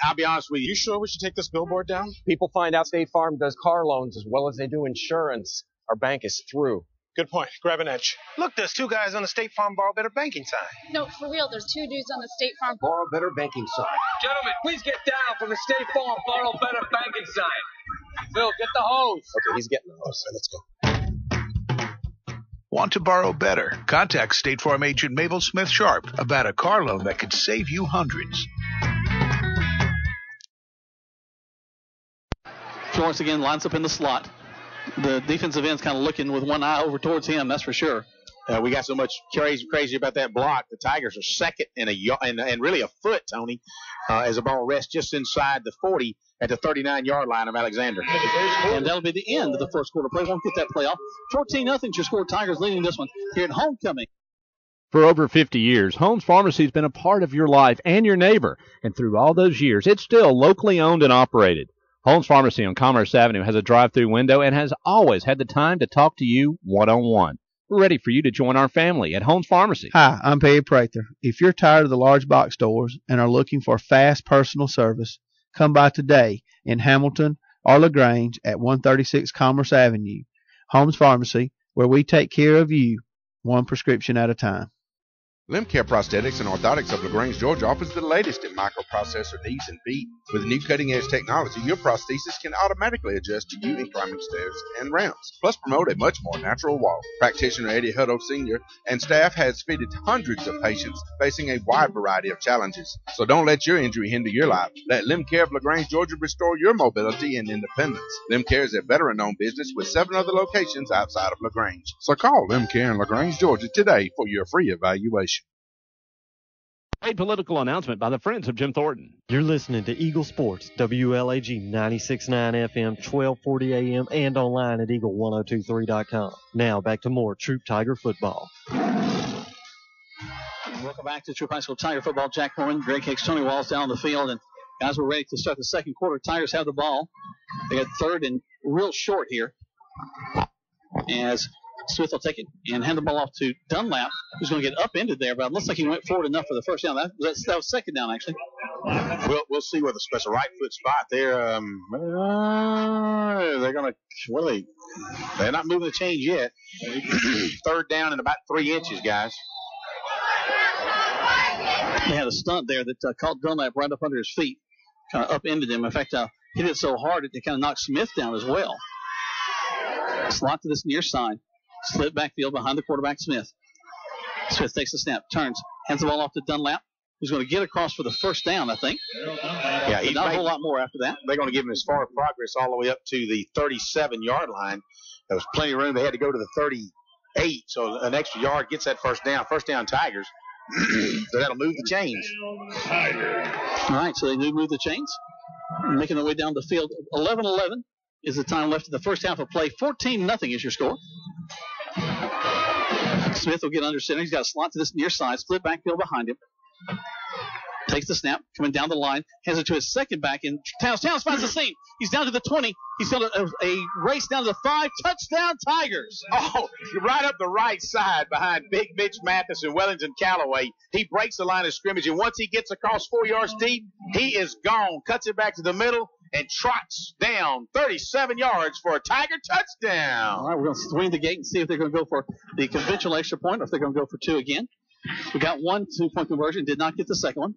I'll be honest with you. You sure we should take this billboard down? People find out State Farm does car loans as well as they do insurance. Our bank is through. Good point. Grab an edge. Look, there's 2 guys on the State Farm Borrow Better banking sign. No, for real, there's 2 dudes on the State Farm Borrow Better banking sign. Gentlemen, please get down from the State Farm Borrow Better banking sign. Phil, get the hose. Okay, he's getting the hose. So let's go. Want to borrow better? Contact State Farm agent Mabel Smith Sharp about a car loan that could save you hundreds. Florence again lines up in the slot. The defensive end's kind of looking with one eye over towards him, that's for sure. We got so much crazy about that block. The Tigers are second and really a foot, Tony, as the ball rests just inside the 40 at the 39-yard line of Alexander. And that'll be the end of the first quarter play. Won't get that play off. 14-0 your score. Tigers leading this one here at homecoming. For over 50 years, Holmes Pharmacy has been a part of your life and your neighbor. And through all those years, it's still locally owned and operated. Holmes Pharmacy on Commerce Avenue has a drive-through window and has always had the time to talk to you one-on-one. We're ready for you to join our family at Holmes Pharmacy. Hi, I'm Perry Prather. If you're tired of the large box stores and are looking for fast personal service, come by today in Hamilton or LaGrange at 136 Commerce Avenue. Holmes Pharmacy, where we take care of you one prescription at a time. Limcare Prosthetics and Orthotics of LaGrange, Georgia offers the latest in microprocessor knees and feet. With new cutting-edge technology, your prosthesis can automatically adjust to you in climbing stairs and ramps, plus promote a much more natural walk. Practitioner Eddie Hutto Sr. and staff has fitted hundreds of patients facing a wide variety of challenges. So don't let your injury hinder your life. Let Limcare of LaGrange, Georgia restore your mobility and independence. Limcare is a veteran-owned business with 7 other locations outside of LaGrange. So call Limcare in LaGrange, Georgia today for your free evaluation. A political announcement by the Friends of Jim Thornton. You're listening to Eagle Sports, WLAG 96.9 FM, 1240 AM, and online at eagle1023.com. Now back to more Troup Tiger football. Welcome back to Troup High School Tiger football. Jack Horn, Greg Hicks, Tony Walls down on the field, and guys, we're ready to start the second quarter. Tigers have the ball. They got third and real short here, as Smith will take it and hand the ball off to Dunlap, who's going to get upended there, but it looks like he went forward enough for the first down. That was second down, actually. We'll see with a special right foot spot there. They're going to, they're not moving the change yet. Third down and about 3 inches, guys. They had a stunt there that caught Dunlap right up under his feet, kind of upended him. In fact, hit it so hard it kind of knocked Smith down as well. Slot to this near side. Split backfield behind the quarterback, Smith. Smith takes the snap, turns, hands the ball off to Dunlap, who's going to get across for the first down, I think. Yeah, not a whole lot more after that. They're going to give him as far progress all the way up to the 37-yard line. There was plenty of room. They had to go to the 38, so an extra yard gets that first down. First down, Tigers. So that'll move the chains. All right, so they do move the chains, making their way down the field. 11-11 is the time left in the first half of play. 14-0 is your score. Smith will get under center. He's got a slot to this near side, split backfield behind him. Takes the snap, coming down the line, hands it to his second back, and Towns finds the seam. He's down to the 20. He's got a race down to the 5. Touchdown, Tigers. Oh, right up the right side behind Big Mitch Mathis and Wellington Callaway. He breaks the line of scrimmage, and once he gets across 4 yards deep, he is gone. Cuts it back to the middle and trots down 37 yards for a Tiger touchdown. All right, we're going to swing the gate and see if they're going to go for the conventional extra point or if they're going to go for 2 again. We got 1 2-point conversion, did not get the second one.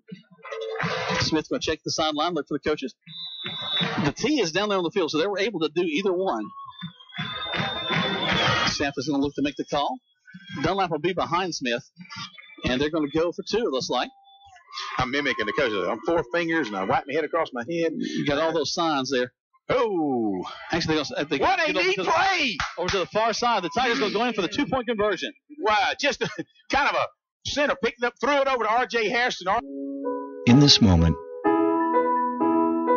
Smith going to check the sideline, look for the coaches. The T is down there on the field, so they were able to do either one. Staff is going to look to make the call. Dunlap will be behind Smith, and they're going to go for 2, it looks like. I'm mimicking the coaches. I'm 4 fingers, and I wipe my head across my head. You got all those signs there. Oh. Actually, what a neat play! Over to the far side. The Tigers going to go in for the 2-point conversion. Wow, just kind of a center, picked up, threw it over to R.J. Harrison. In this moment,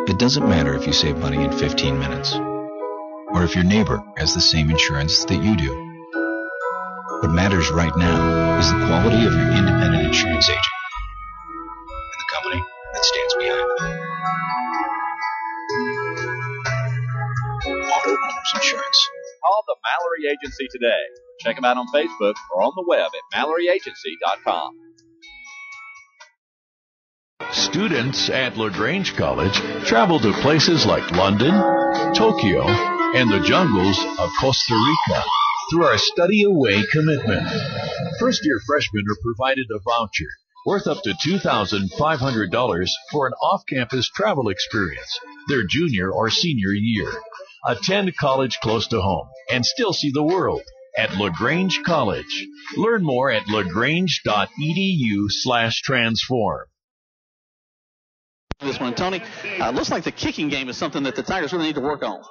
it doesn't matter if you save money in 15 minutes or if your neighbor has the same insurance that you do. What matters right now is the quality of your independent insurance agent and the company that stands behind them. Auto Owners Insurance. Call the Mallory Agency today. Check them out on Facebook or on the web at MalloryAgency.com. Students at LaGrange College travel to places like London, Tokyo, and the jungles of Costa Rica through our Study Away commitment. First-year freshmen are provided a voucher worth up to $2,500 for an off-campus travel experience their junior or senior year. Attend college close to home and still see the world at LaGrange College. Learn more at lagrange.edu/transform. This one, Tony, looks like the kicking game is something that the Tigers really need to work on.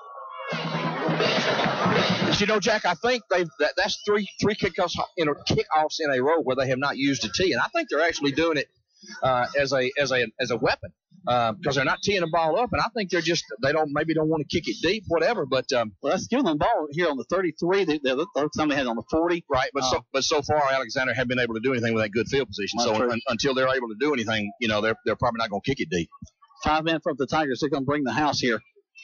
But Jack, I think that's three kickoffs in a row where they have not used a tee, and I think they're actually doing it as a weapon because they're not teeing the ball up, and I think they don't want to kick it deep, whatever. But well, that's giving them the ball here on the 33. The other time they had it on the 40. Right, but so far Alexander haven't been able to do anything with that good field position. So until they're able to do anything, they're probably not going to kick it deep. 5 men from the Tigers. They're going to bring the house here.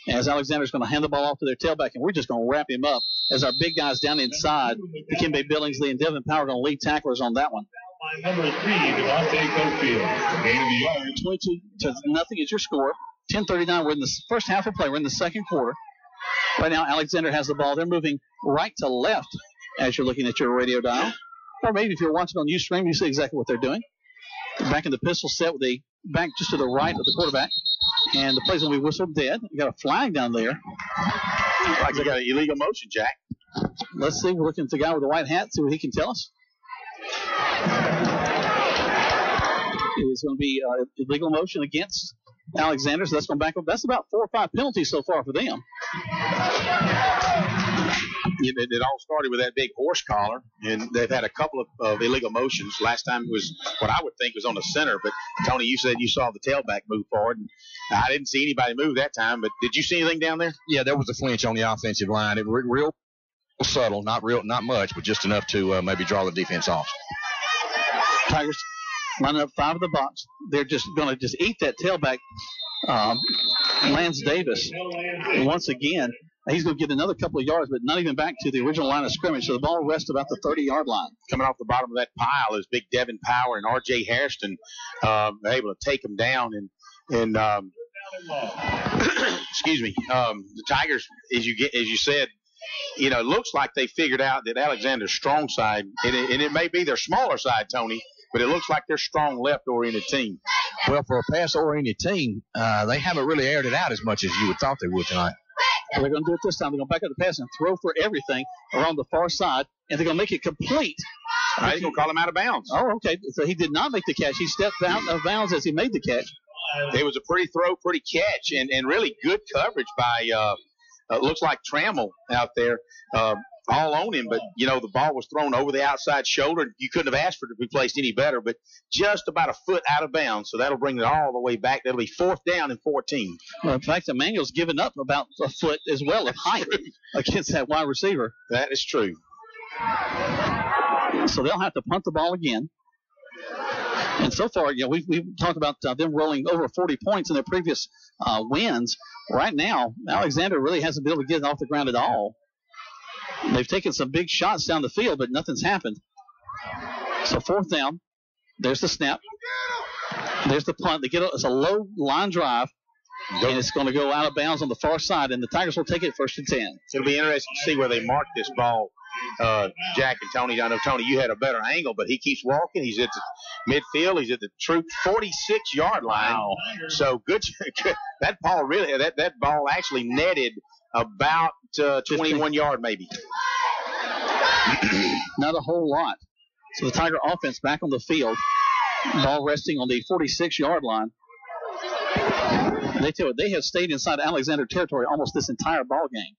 As Alexander's going to hand the ball off to their tailback, and we're just going to wrap him up as our big guys down inside, Dikembe Billingsley and Devin Power, going to lead tacklers on that one. Number 3, Devontae Cofield. Gain of the yard. 22-0 is your score. 10:39. We're in the first half of play. We're in the second quarter. Right now, Alexander has the ball. They're moving right to left as you're looking at your radio dial. Or maybe if you're watching on Ustream, you see exactly what they're doing. Back in the pistol set with the back just to the right of the quarterback. And the play's going to be whistled dead. You got a flag down there. Like they got an illegal motion, Jack. Let's see. We're looking at the guy with the white hat, see what he can tell us. It's going to be illegal motion against Alexander, so that's going back up. That's about 4 or 5 penalties so far for them. It all started with that big horse collar, and they've had a couple of illegal motions. Last time was what I would think was on the center, but Tony, you said you saw the tailback move forward, and I didn't see anybody move that time. But did you see anything down there? Yeah, there was a flinch on the offensive line. It was real subtle, not much, but just enough to maybe draw the defense off. Tigers lining up 5 in the box. They're just going to eat that tailback, Lance Davis. And once again, he's going to get another couple of yards, but not even back to the original line of scrimmage. So the ball rests about the 30-yard line. Coming off the bottom of that pile is big Devin Power and R.J. Hairston able to take him down. And excuse me, the Tigers, as you said, it looks like they figured out that Alexander's strong side, and it may be their smaller side, Tony, but it looks like they're strong left-oriented team. Well, for a pass-oriented team, they haven't really aired it out as much as you would thought they would tonight. Well, they're going to do it this time. They're going to back up the pass and throw for everything around the far side, and they're going to make it complete. All right, he's going to call him out of bounds. Oh, okay. So he did not make the catch. He stepped out of bounds as he made the catch. It was a pretty throw, pretty catch, and really good coverage by looks like Trammell out there. All on him, but the ball was thrown over the outside shoulder. You couldn't have asked for it to be placed any better, but just about a foot out of bounds. So that'll bring it all the way back. That'll be 4th down and 14. Well, in fact, Emmanuel's given up about a foot as well of height against that wide receiver. That is true. So they'll have to punt the ball again. And so far, we've talked about them rolling over 40 points in their previous wins. Right now, Alexander really hasn't been able to get it off the ground at all. They've taken some big shots down the field, but nothing's happened. So 4th down. There's the snap. There's the punt. It's a low line drive, and it's going to go out of bounds on the far side, and the Tigers will take it 1st and 10. So it'll be interesting to see where they mark this ball, Jack and Tony. I know, Tony, you had a better angle, but he keeps walking. He's at the midfield. He's at the Troup 46-yard line. Wow. So good. That ball actually netted about 21 yard maybe. Not a whole lot. So the Tiger offense back on the field. Ball resting on the 46-yard line. And they have stayed inside Alexander territory almost this entire ball game.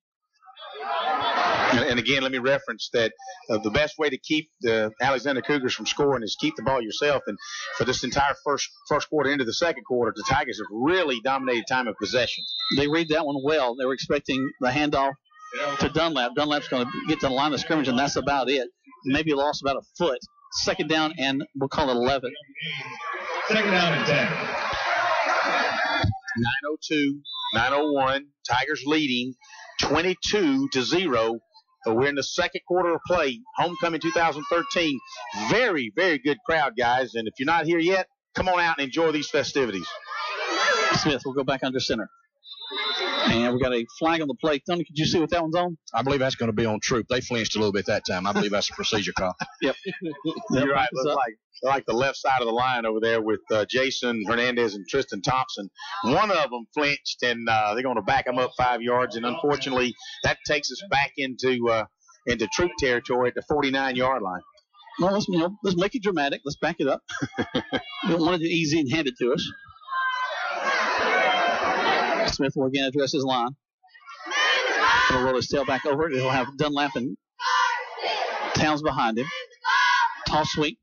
And again, let me reference that the best way to keep the Alexander Cougars from scoring is keep the ball yourself. And for this entire first quarter into the second quarter, the Tigers have really dominated time of possession. They read that one well. They were expecting the handoff to Dunlap. Dunlap's going to get to the line of scrimmage, and that's about it. Maybe lost about a foot. 2nd down, and we'll call it 11. 2nd down and 10. 9:02, 9:01. Tigers leading 22-0. We're in the second quarter of play. Homecoming 2013. Very, very good crowd, guys. And if you're not here yet, come on out and enjoy these festivities. Smith will go back under center. And we got a flag on the play. Tony, could you see what that one's on? I believe that's going to be on Troup. They flinched a little bit that time. I believe that's a procedure call. Yep. You're right. Looks like the left side of the line over there with Jason Hernandez and Tristan Thompson. One of them flinched, and they're going to back them up 5 yards. And unfortunately, that takes us back into Troup territory at the 49-yard line. Well, let's make it dramatic. Let's back it up. We don't want it easy and hand it to us. Smith will again address his line. He'll roll his tail back over it. He'll have Dunlap and Towns behind him. Toss sweep.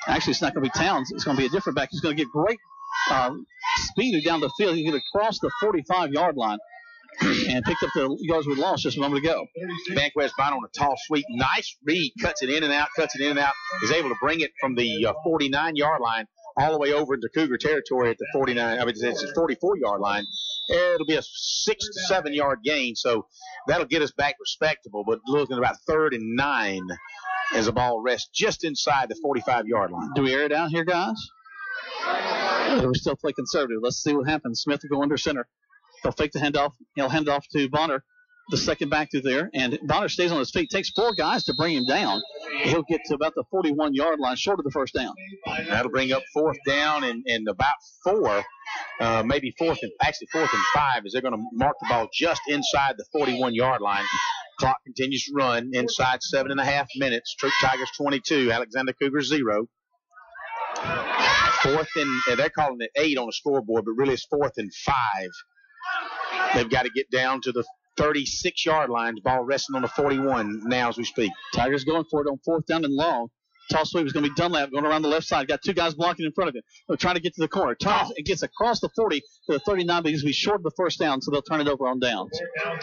Actually, it's not going to be Towns. It's going to be a different back. He's going to get great speed down the field. He's going to cross the 45-yard line and picked up the yards we lost just a moment ago. Banquez Bonner on a tall sweep. Nice read. Cuts it in and out. Is able to bring it from the 49-yard line all the way over into Cougar territory at the 49. I mean, it's the 44-yard line. It'll be a 6 to 7 yard gain, so that'll get us back respectable. But looking at about 3rd and 9 as the ball rests just inside the 45-yard line. Do we air it out here, guys? Or we still play conservative? Let's see what happens. Smith will go under center. He'll fake the handoff. He'll hand it off to Bonner, the second back through there. And Bonner stays on his feet. Takes 4 guys to bring him down. He'll get to about the 41-yard line, short of the first down. That'll bring up 4th down and about 4, maybe 4th and 5, as they're going to mark the ball just inside the 41-yard line. Clock continues to run inside 7.5 minutes. Troup Tigers 22, Alexander Cougars 0. 4th and they're calling it 8 on the scoreboard, but really it's 4th and 5. They've got to get down to the 36-yard line. The ball resting on the 41 now as we speak. Tigers going for it on 4th down and long. Toss sweep is going to be Dunlap going around the left side. Got 2 guys blocking in front of him. They're trying to get to the corner. Turns and gets across the 40 to the 39, but he's going to be short of the first down, so they'll turn it over on downs.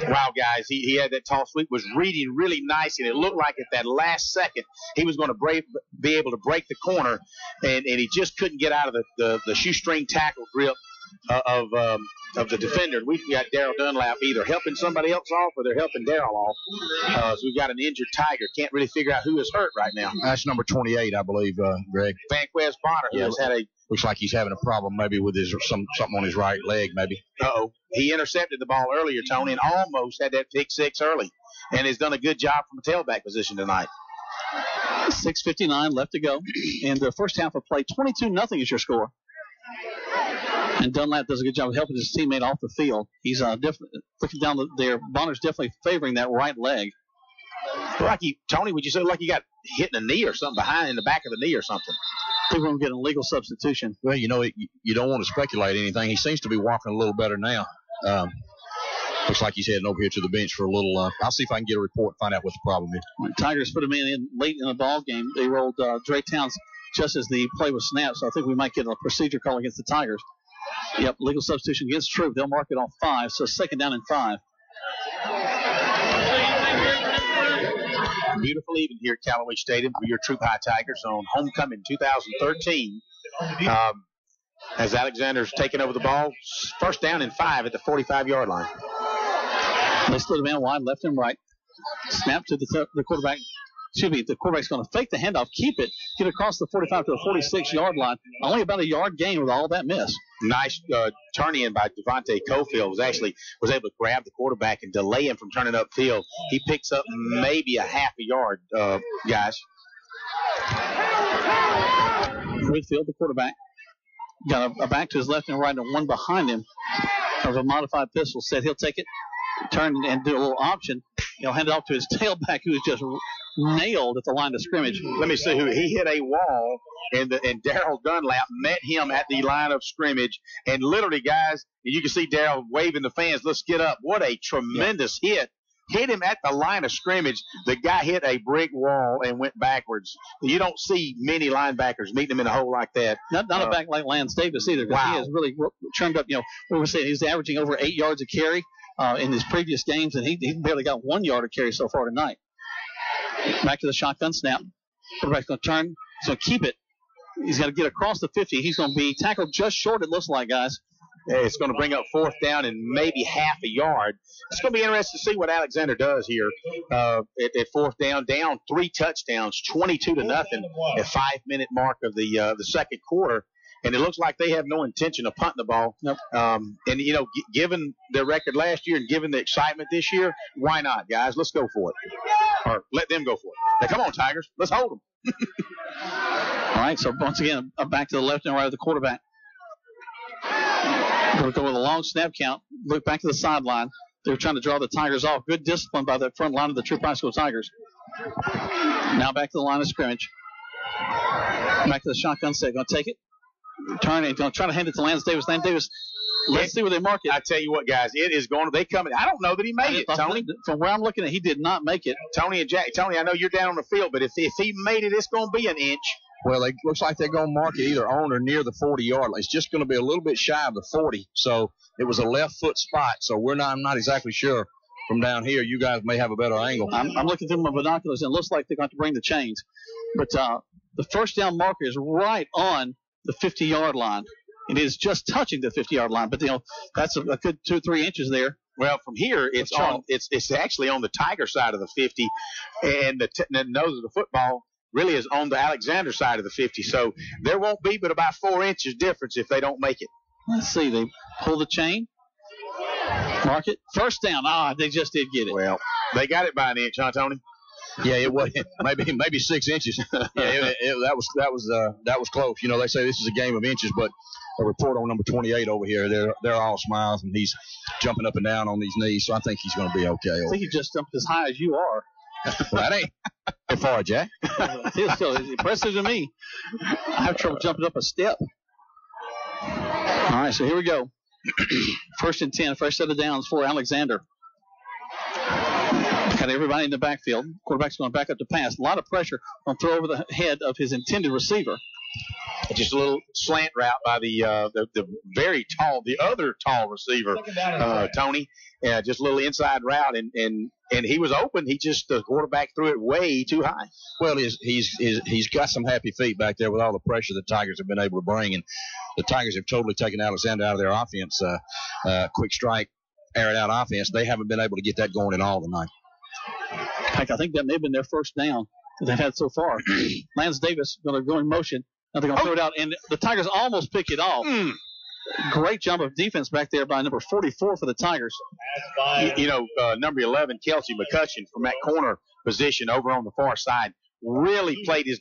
Wow, guys. He had that toss sweep, was reading really nice, and it looked like at that last second he was going to be able to break the corner, and he just couldn't get out of the shoestring tackle grip of the defender. We've got Daryl Dunlap either helping somebody else off or they're helping Daryl off. So we've got an injured Tiger. Can't really figure out who is hurt right now. That's number 28, I believe, Greg. Banquez Bonner, who has had a... Looks like he's having a problem maybe with something on his right leg, maybe. Uh-oh. He intercepted the ball earlier, Tony, and almost had that pick 6 early, and has done a good job from a tailback position tonight. 6:59 left to go in the first half of play. 22-0 is your score. And Dunlap does a good job of helping his teammate off the field. He's looking down there. Bonner's definitely favoring that right leg. Tony, would you say like he got hit in the knee or something in the back of the knee or something? I think we're going to get a legal substitution. Well, you don't want to speculate anything. He seems to be walking a little better now. Looks like he's heading over here to the bench for a little. I'll see if I can get a report and find out what the problem is. When Tigers put him in late in the ball game, they rolled Dre Towns just as the play was snapped, so I think we might get a procedure call against the Tigers. Yep, legal substitution against Troup. They'll mark it on 5, so 2nd down and 5. Beautiful evening here at Callaway Stadium for your Troup High Tigers on homecoming 2013. As Alexander's taking over the ball, 1st down and 5 at the 45-yard line. They split the man wide, left and right. Snap to the quarterback. The quarterback's going to fake the handoff, keep it, get across the 45 to the 46-yard line. Only about a yard gain with all that miss. Nice turn in by Devontae Cofield. Was able to grab the quarterback and delay him from turning upfield. He picks up maybe a half a yard, guys. Whitfield, the quarterback, got a back to his left and right and one behind him of a modified pistol. Said he'll take it, turn and do a little option. He'll hand it off to his tailback, who is just nailed at the line of scrimmage. Let me see who he hit a wall, and Daryl Dunlap met him at the line of scrimmage. And literally, guys, you can see Daryl waving the fans. Let's get up. What a tremendous hit. Hit him at the line of scrimmage. The guy hit a brick wall and went backwards. You don't see many linebackers meeting him in a hole like that. Not a back like Lance Davis either, because he has really turned up. We were saying he's averaging over 8 yards a carry in his previous games, and he barely got 1 yard a carry so far tonight. Back to the shotgun snap. Quarterback's going to turn. He's going to keep it. He's got to get across the 50. He's going to be tackled just short, it looks like, guys. It's going to bring up 4th down and maybe half a yard. It's going to be interesting to see what Alexander does here at 4th down. Down 3 touchdowns, 22-0 at 5-minute mark of the second quarter. And it looks like they have no intention of punting the ball. Nope. Given their record last year and given the excitement this year, why not, guys? Let's go for it. Or let them go for it. Now, come on, Tigers. Let's hold them. All right, so once again, back to the left and right of the quarterback. Going to go with a long snap count. Look back to the sideline. They were trying to draw the Tigers off. Good discipline by the front line of the Troup High School Tigers. Now back to the line of scrimmage. Back to the shotgun set. Going to take it. Turning, going to try to hand it to Lance Davis. Lance Davis, let's see where they mark it. I tell you what, guys, it is going to, they coming. I don't know that he made it, Tony. From where I'm looking at, he did not make it. Tony and Jack, Tony, I know you're down on the field, but if he made it, it's going to be an inch. Well, it looks like they're going to mark it either on or near the 40-yard line. It's just going to be a little bit shy of the 40. So it was a left foot spot. So I'm not exactly sure from down here. You guys may have a better angle. I'm looking through my binoculars, and it looks like they're going to have to bring the chains. But the first down marker is right on the 50-yard line. It is just touching the 50-yard line, but that's a good 2 or 3 inches there. Well, from here, it's actually on the Tiger side of the 50, and the nose of the football really is on the Alexander side of the 50. So there won't be but about 4 inches difference if they don't make it. Let's see. They pull the chain, mark it. First down. They just did get it. Well, they got it by an inch, huh, Tony? Yeah, it was maybe 6 inches. Yeah, that was close. You know, they say this is a game of inches, but a report on number 28 over here, they're all smiles, and he's jumping up and down on these knees, so I think he's going to be okay. I think he just jumped as high as you are. Well, that ain't that far, Jack. It's still impressive to me. I have trouble jumping up a step. All right, so here we go. First and 10, fresh set of downs for Alexander. Got everybody in the backfield. Quarterback's going back up to pass. A lot of pressure on throw over the head of his intended receiver. Just a little slant route by the very tall, the other tall receiver, Tony. Just a little inside route, and he was open. The quarterback threw it way too high. Well, he's got some happy feet back there with all the pressure the Tigers have been able to bring, and the Tigers have totally taken Alexander out of their offense. Quick strike, air it out offense. They haven't been able to get that going at all tonight. In fact, I think that may have been their first down that they've had so far. Lance Davis going to go in motion. Now they're going to throw it out, and the Tigers almost pick it off. Great jump of defense back there by number 44 for the Tigers. Number 11, Kelsey McCutcheon from that corner position over on the far side really played his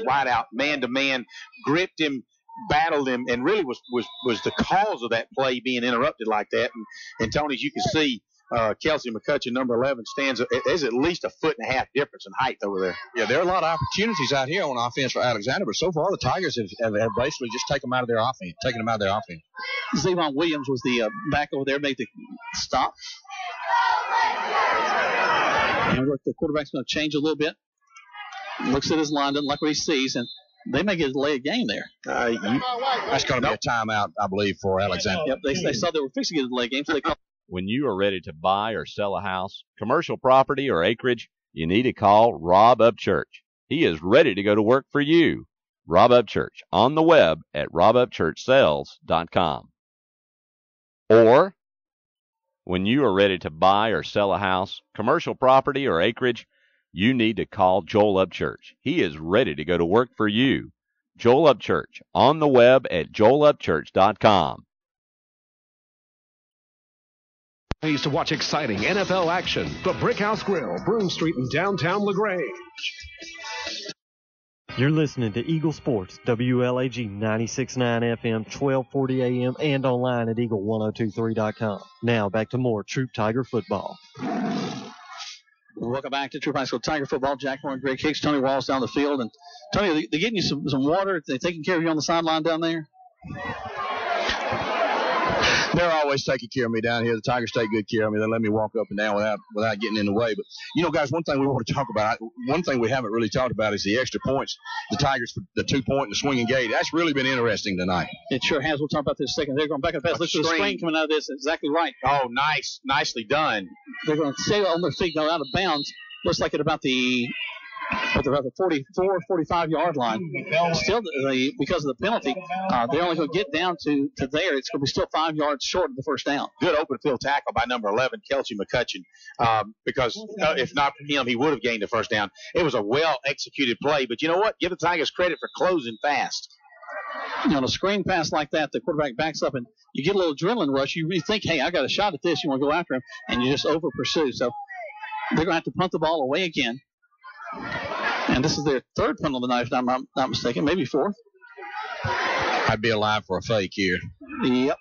wide out man-to-man, gripped him, battled him, and really was the cause of that play being interrupted like that. And Tony, as you can see, Kelsey McCutcheon, number 11, there's at least a 1.5 foot difference in height over there. Yeah, there are a lot of opportunities out here on offense for Alexander, but so far the Tigers have basically just taken them out of their offense. Zavon Williams was the back over there, made the stop. And the quarterback's going to change a little bit. Looks at his line, doesn't like what he sees, and they may get a delay of game there. That's going to be a timeout, I believe, for Alexander. Yep, they saw they were fixing to get a delay game, so they called. When you are ready to buy or sell a house, commercial property, or acreage, you need to call Rob Upchurch. He is ready to go to work for you. Rob Upchurch on the web at robupchurchsales.com. Or when you are ready to buy or sell a house, commercial property, or acreage, you need to call Joel Upchurch. He is ready to go to work for you. Joel Upchurch on the web at joelupchurch.com. To watch exciting NFL action. The Brickhouse Grill, Broome Street in downtown LaGrange. You're listening to Eagle Sports, WLAG 96.9 FM, 1240 AM, and online at eagle1023.com. Now back to more Troup Tiger football. Welcome back to Troup High School Tiger football. Jack Moore and Greg Hicks, Tony Walls down the field. And Tony, they're getting you some water. They're taking care of you on the sideline down there? They're always taking care of me down here. The Tigers take good care of me. They let me walk up and down without getting in the way. But, guys, one thing we want to talk about, one thing we haven't really talked about is the extra points. The Tigers, for the 2-point and the swinging gate. That's really been interesting tonight. It sure has. We'll talk about this in a second. They're going back and pass. Look at the screen coming out of this. Exactly right. Oh, nice. Nicely done. They're going to stay on their feet, go out of bounds. Looks like at about the 44, 45-yard line. Still, because of the penalty, they're only going to get down to there. It's going to be still 5 yards short of the first down. Good open field tackle by number 11, Kelsey McCutcheon, because if not for him, he would have gained the first down. It was a well-executed play, but you know what? Give the Tigers credit for closing fast. On a screen pass like that, the quarterback backs up, and you get a little adrenaline rush. You really think, hey, I got a shot at this. You want to go after him, and you just over-pursue. So they're going to have to punt the ball away again. And this is their third punt of the night, if I'm not mistaken, maybe fourth. I'd be alive for a fake here. Yep.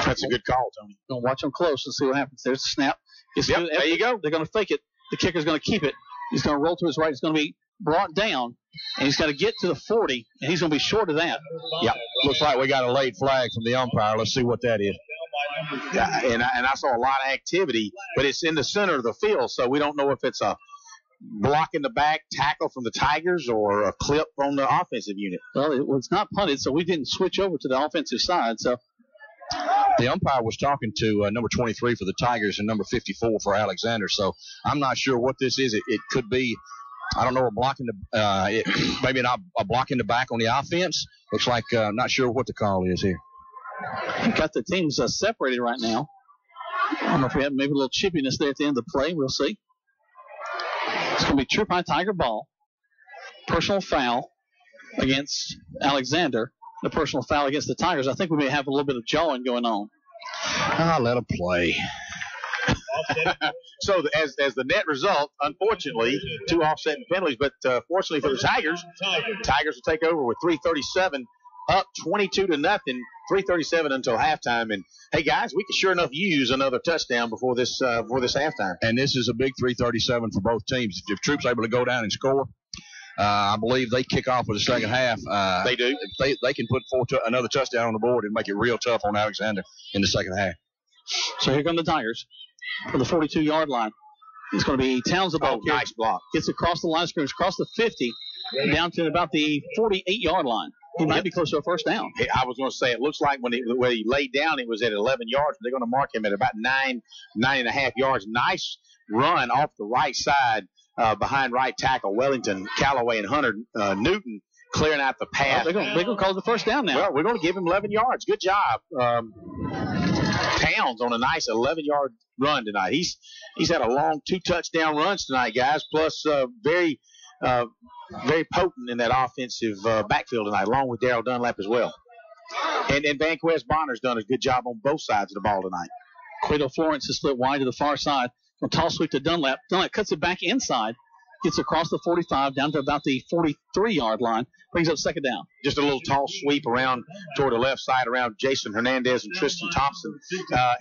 That's a good call, Tony. Going to watch them close and see what happens. There's the snap. There you go. They're going to fake it. The kicker's going to keep it. He's going to roll to his right. It's going to be brought down, and he's got to get to the 40, and he's going to be short of that. Yeah, looks like we got a late flag from the umpire. Let's see what that is. Yeah, and I saw a lot of activity, but it's in the center of the field, so we don't know if it's a block in the back tackle from the Tigers or a clip on the offensive unit. Well, it's not punted, so we didn't switch over to the offensive side. So the umpire was talking to number 23 for the Tigers and number 54 for Alexander. So I'm not sure what this is. It could be, I don't know, a block in the maybe not a block in the back on the offense. Looks like not sure what the call is here. We've got the teams separated right now. I don't know if we have maybe a little chippiness there at the end of the play. We'll see. It's going to be Troup High Tiger ball. Personal foul against Alexander. The personal foul against the Tigers. I think we may have a little bit of jawing going on. I'll let them play. So as the net result, unfortunately, 2 offsetting penalties. But fortunately for the Tigers will take over with 3:37 up 22-0, 3:37 until halftime. And hey guys, we could sure enough use another touchdown before this halftime. And this is a big 3:37 for both teams. If Troup's able to go down and score, I believe they kick off for the second half. They do. They can put another touchdown on the board and make it real tough on Alexander in the second half. So here come the Tigers for the 42-yard line. It's going to be Towns the ball. Nice block. Gets across the line of scrimmage, across the 50, down to about the 48-yard line. He might be close to a first down. I was going to say, it looks like when he laid down, it was at 11 yards. They're going to mark him at about 9.5 yards. Nice run off the right side behind right tackle Wellington, Callaway, and Hunter Newton clearing out the path. They're going to call the first down now. Well, we're going to give him 11 yards. Good job. Towns on a nice 11-yard run tonight. He's had a long 2 touchdown runs tonight, guys, plus very potent in that offensive backfield tonight, along with Darrell Dunlap as well. And Vanquez Bonner's done a good job on both sides of the ball tonight. Quato Florence is split wide to the far side. A toss sweep to Dunlap. Dunlap cuts it back inside, gets across the 45 down to about the 43-yard line, brings up second down. Just a little tall sweep around toward the left side around Jason Hernandez and Tristan Thompson.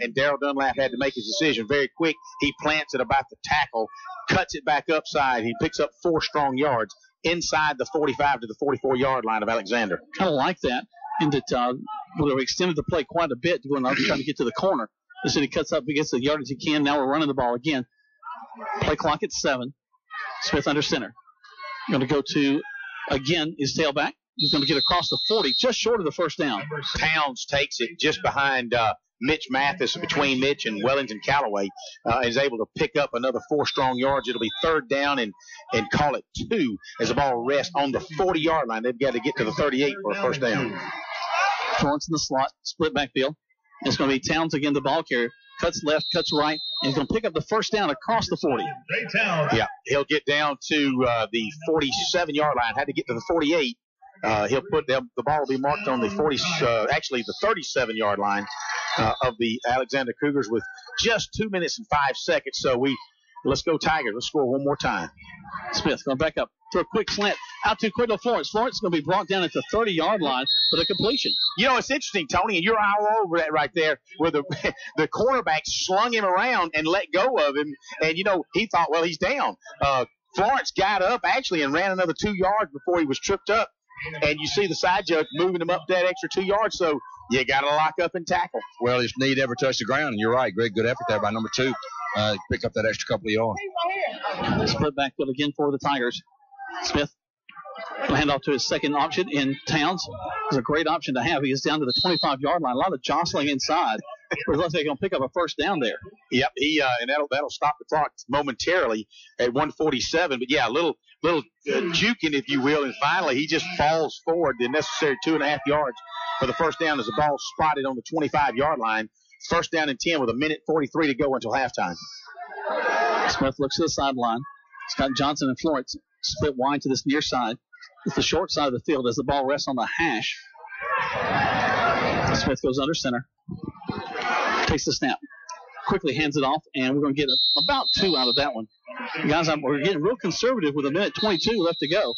And Darrell Dunlap had to make his decision very quick. He plants it about the tackle, cuts it back upside. He picks up 4 strong yards inside the 45 to the 44-yard line of Alexander. Kind of like that, in that we extended the play quite a bit going on trying to get to the corner. This he cuts up, he gets the yardage he can. Now we're running the ball again. Play clock at 7. Smith under center. Going to go to, again, his tailback. He's going to get across the 40, just short of the first down. Towns takes it just behind Mitch Mathis, between Mitch and Wellington Callaway, is able to pick up another 4 strong yards. It'll be third down and call it 2 as the ball rests on the 40-yard line. They've got to get to the 38 for a first down. Florence in the slot, split backfield. It's going to be Towns again, the ball carrier. Cuts left, cuts right, and he's going to pick up the first down across the 40. Yeah, he'll get down to the 47-yard line. Had to get to the 48. He'll put the ball will be marked on the 37-yard line of the Alexander Cougars with just 2 minutes and 5 seconds. So let's go Tigers. Let's score one more time. Smith going back up for a quick slant out to Quinto Florence. Florence is going to be brought down at the 30-yard line for the completion. You know, it's interesting, Tony, and you're all over that right there, where the cornerback slung him around and let go of him, and, he thought, well, he's down. Florence got up, actually, and ran another 2 yards before he was tripped up, and you see the side judge moving him up that extra 2 yards, so you got to lock up and tackle. Well, his knee never touched the ground, and you're right. Great, good effort there by number 2. Pick up that extra couple of yards. Split backfield again for the Tigers. Smith will hand off to his second option in Towns. It's a great option to have. He is down to the 25-yard line. A lot of jostling inside. It looks like they're going to pick up a first down there. Yep, and that'll stop the clock momentarily at 1:47. But yeah, a little juking, if you will, and finally he just falls forward the necessary 2.5 yards for the first down as the ball spotted on the 25-yard line. First down and 10 with 1:43 to go until halftime. Smith looks to the sideline. Scott Johnson and Florence split wide to this near side. It's the short side of the field as the ball rests on the hash. Smith goes under center. Takes the snap. Quickly hands it off, and we're going to get about 2 out of that one. Guys, we're getting real conservative with 1:22 left to go.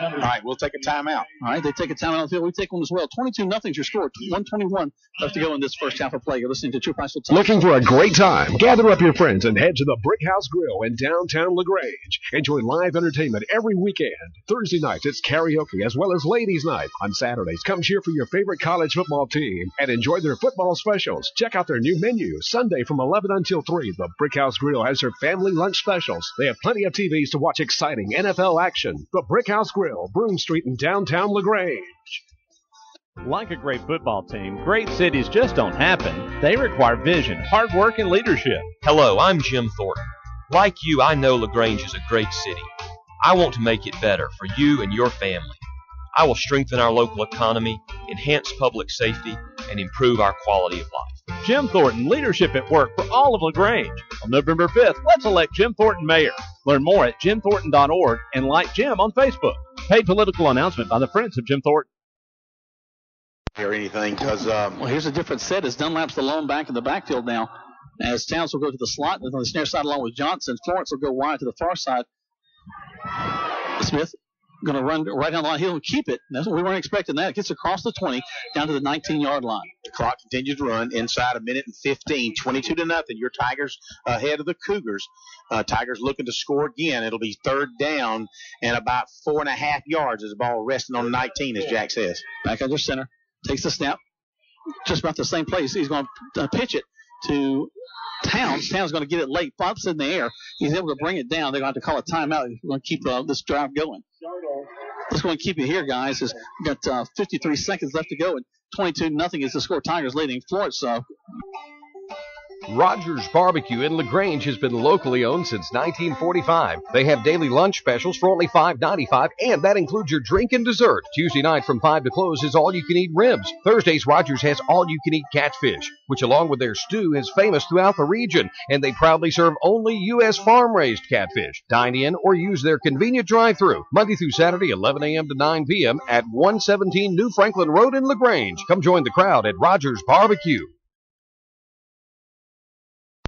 All right, we'll take a timeout. All right, they take a timeout on the field. We take one as well. 22-0 is your score. 1:21 left to go in this first half of play. You're listening to Troup High School Talk. Looking for a great time? Gather up your friends and head to the Brick House Grill in downtown LaGrange. Enjoy live entertainment every weekend. Thursday nights, it's karaoke as well as ladies' night. On Saturdays, come cheer for your favorite college football team and enjoy their football specials. Check out their new menu. Sunday from 11 until 3, the Brick House Grill has their family lunch specials. They have plenty of TVs to watch exciting NFL action. The Brick House Grill, Broome Street in downtown LaGrange. Like a great football team, great cities just don't happen. They require vision, hard work, and leadership. Hello, I'm Jim Thornton. Like you, I know LaGrange is a great city. I want to make it better for you and your family. I will strengthen our local economy, enhance public safety, and improve our quality of life. Jim Thornton, leadership at work for all of LaGrange. On November 5th, let's elect Jim Thornton mayor. Learn more at jimthornton.org and like Jim on Facebook. Paid political announcement by the Friends of Jim Thornton. Or anything, because well, here's a different set as Dunlap's the lone back in the backfield now. As Towns will go to the slot on the snare side along with Johnson. Florence will go wide to the far side. Smith going to run right down the line. He'll keep it. That's what we weren't expecting that. It gets across the 20 down to the 19-yard line. The clock continues to run inside a minute and 15, 22-0. Your Tigers ahead of the Cougars. Tigers looking to score again. It'll be third down and about 4.5 yards as the ball resting on 19, as Jack says. Back under center. Takes the snap. Just about the same place. He's going to pitch it to Towns. Towns going to get it late. Pops in the air. He's able to bring it down. They're going to have to call a timeout. We're going to keep this drive going. Let's go and keep it here, guys. We've got 53 seconds left to go, and 22-0 is the score. Tigers leading Florence. Rogers Barbecue in LaGrange has been locally owned since 1945. They have daily lunch specials for only $5.95, and that includes your drink and dessert. Tuesday night from 5 to close is all-you-can-eat ribs. Thursdays, Rogers has all-you-can-eat catfish, which along with their stew is famous throughout the region, and they proudly serve only U.S. farm-raised catfish. Dine in or use their convenient drive-thru, Monday through Saturday, 11 a.m. to 9 p.m. at 117 New Franklin Road in LaGrange. Come join the crowd at Rogers Barbecue.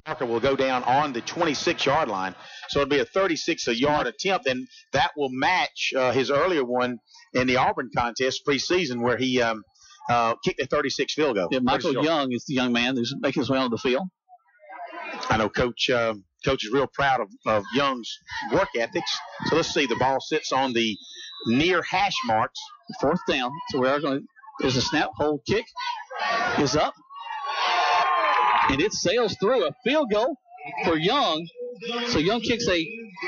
Parker will go down on the 26-yard line. So it'll be a 36-yard attempt, and that will match his earlier one in the Auburn contest preseason where he kicked a 36 field goal. Yeah, Michael Young is the young man who's making his way on the field. I know Coach is real proud of Young's work ethics. So let's see. The ball sits on the near hash marks. Fourth down. So we are going to – there's a snap, hold, kick is up. And it sails through a field goal for Young. So Young kicks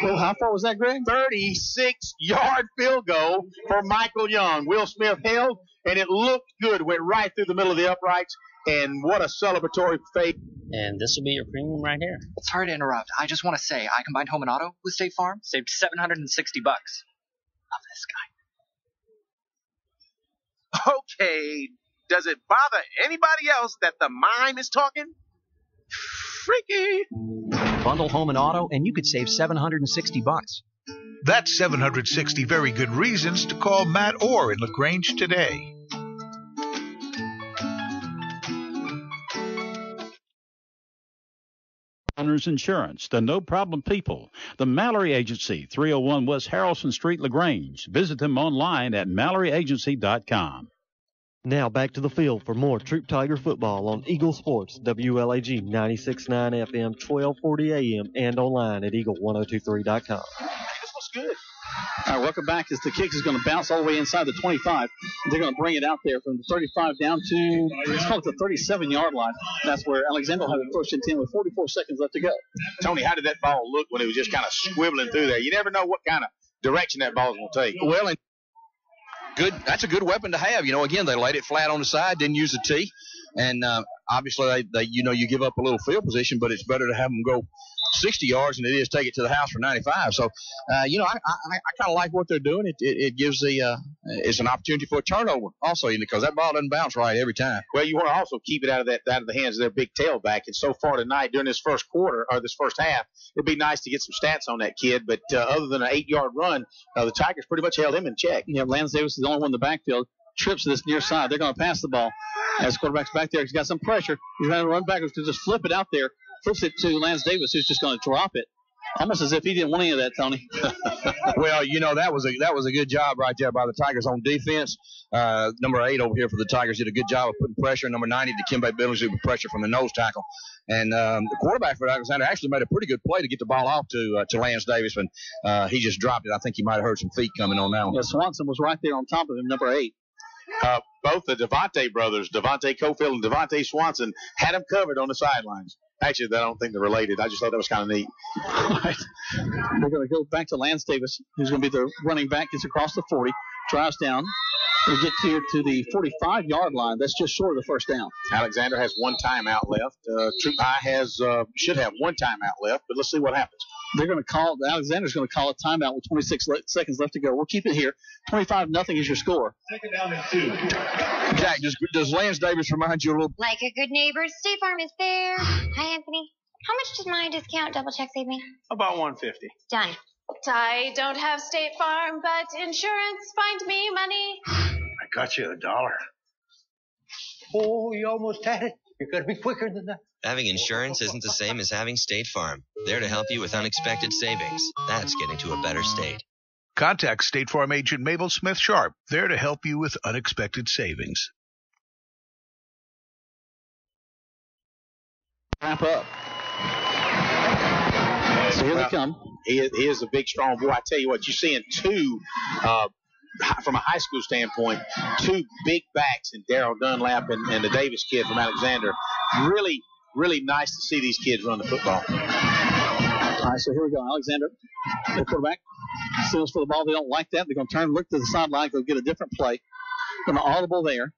how far was that, Greg? 36-yard field goal for Michael Young. Will Smith held, and it looked good. Went right through the middle of the uprights, and what a celebratory fake. And this will be your premium right here. Sorry to interrupt. I just want to say I combined home and auto with State Farm. Saved $760. Love this guy. Okay, does it bother anybody else that the mime is talking? Freaky. Bundle home and auto, and you could save $760. That's 760 very good reasons to call Matt Orr in LaGrange today. Owner's Insurance, the no-problem people. The Mallory Agency, 301 West Harrelson Street, LaGrange. Visit them online at MalloryAgency.com. Now back to the field for more Troup Tiger football on Eagle Sports, WLAG 96.9 FM, 1240 AM, and online at Eagle1023.com. This was good. All right, welcome back as the kick is going to bounce all the way inside the 25. They're going to bring it out there from the 35 down to, let's call it the 37-yard line. That's where Alexander will have it first and 10 with 44 seconds left to go. Tony, how did that ball look when it was just kind of squibbling through there? You never know what kind of direction that ball's going to take. Well, and good. That's a good weapon to have. You know, again, they laid it flat on the side, didn't use a tee, and obviously they you give up a little field position, but it's better to have them go 60 yards than it is take it to the house for 95. So, I kind of like what they're doing. It gives it's an opportunity for a turnover also, because that ball doesn't bounce right every time. Well, you want to also keep it out of the hands of their big tailback. And so far tonight, during this first quarter or this first half, it'd be nice to get some stats on that kid. But other than an 8-yard run, the Tigers pretty much held him in check. Yeah, Lance Davis is the only one in the backfield. Trips to this near side. They're going to pass the ball. As quarterback's back there, he's got some pressure. He's going to run backwards to just flip it out there. Flips it to Lance Davis, who's just going to drop it. Almost as if he didn't want any of that, Tony. Well, that was a good job right there by the Tigers on defense. Number 8 over here for the Tigers did a good job of putting pressure. Number 90, Dikembe Billingsley, with pressure from the nose tackle. And the quarterback for Alexander actually made a pretty good play to get the ball off to Lance Davis, but he just dropped it. I think he might have heard some feet coming on that one. Yeah, Swanson was right there on top of him, number 8. Both the Devontae brothers, Devontae Cofield and Devontae Swanson, had him covered on the sidelines. Actually, I don't think they're related. I just thought that was kind of neat. Right. We're going to go back to Lance Davis, who's going to be the running back. Gets across the 40, drives down. We get here to the 45-yard line. That's just short of the first down. Alexander has one timeout left. Troup High should have one timeout left, but let's see what happens. They're going to call. Alexander's going to call a timeout with 26 seconds left to go. We'll keep it here. 25-0 is your score. Second down and 2. Jack, does Lance Davis remind you a little? Like a good neighbor, State Farm is there. Hi, Anthony. How much does my discount double check save me? About $150. Done. I don't have State Farm, but insurance, find me money. I got you $1. Oh, you almost had it. You're going to be quicker than that. Having insurance isn't the same as having State Farm. There to help you with unexpected savings. That's getting to a better state. Contact State Farm agent Mabel Smith Sharp, there to help you with unexpected savings. Wrap up. So here they come. He is a big, strong boy. I tell you what, you're seeing two, from a high school standpoint, two big backs in Darrell Dunlap and the Davis kid from Alexander. Really, really nice to see these kids run the football. All right, so here we go. Alexander, the quarterback, steals for the ball. They don't like that. They're going to turn, look to the sideline, go get a different play. Going to audible there.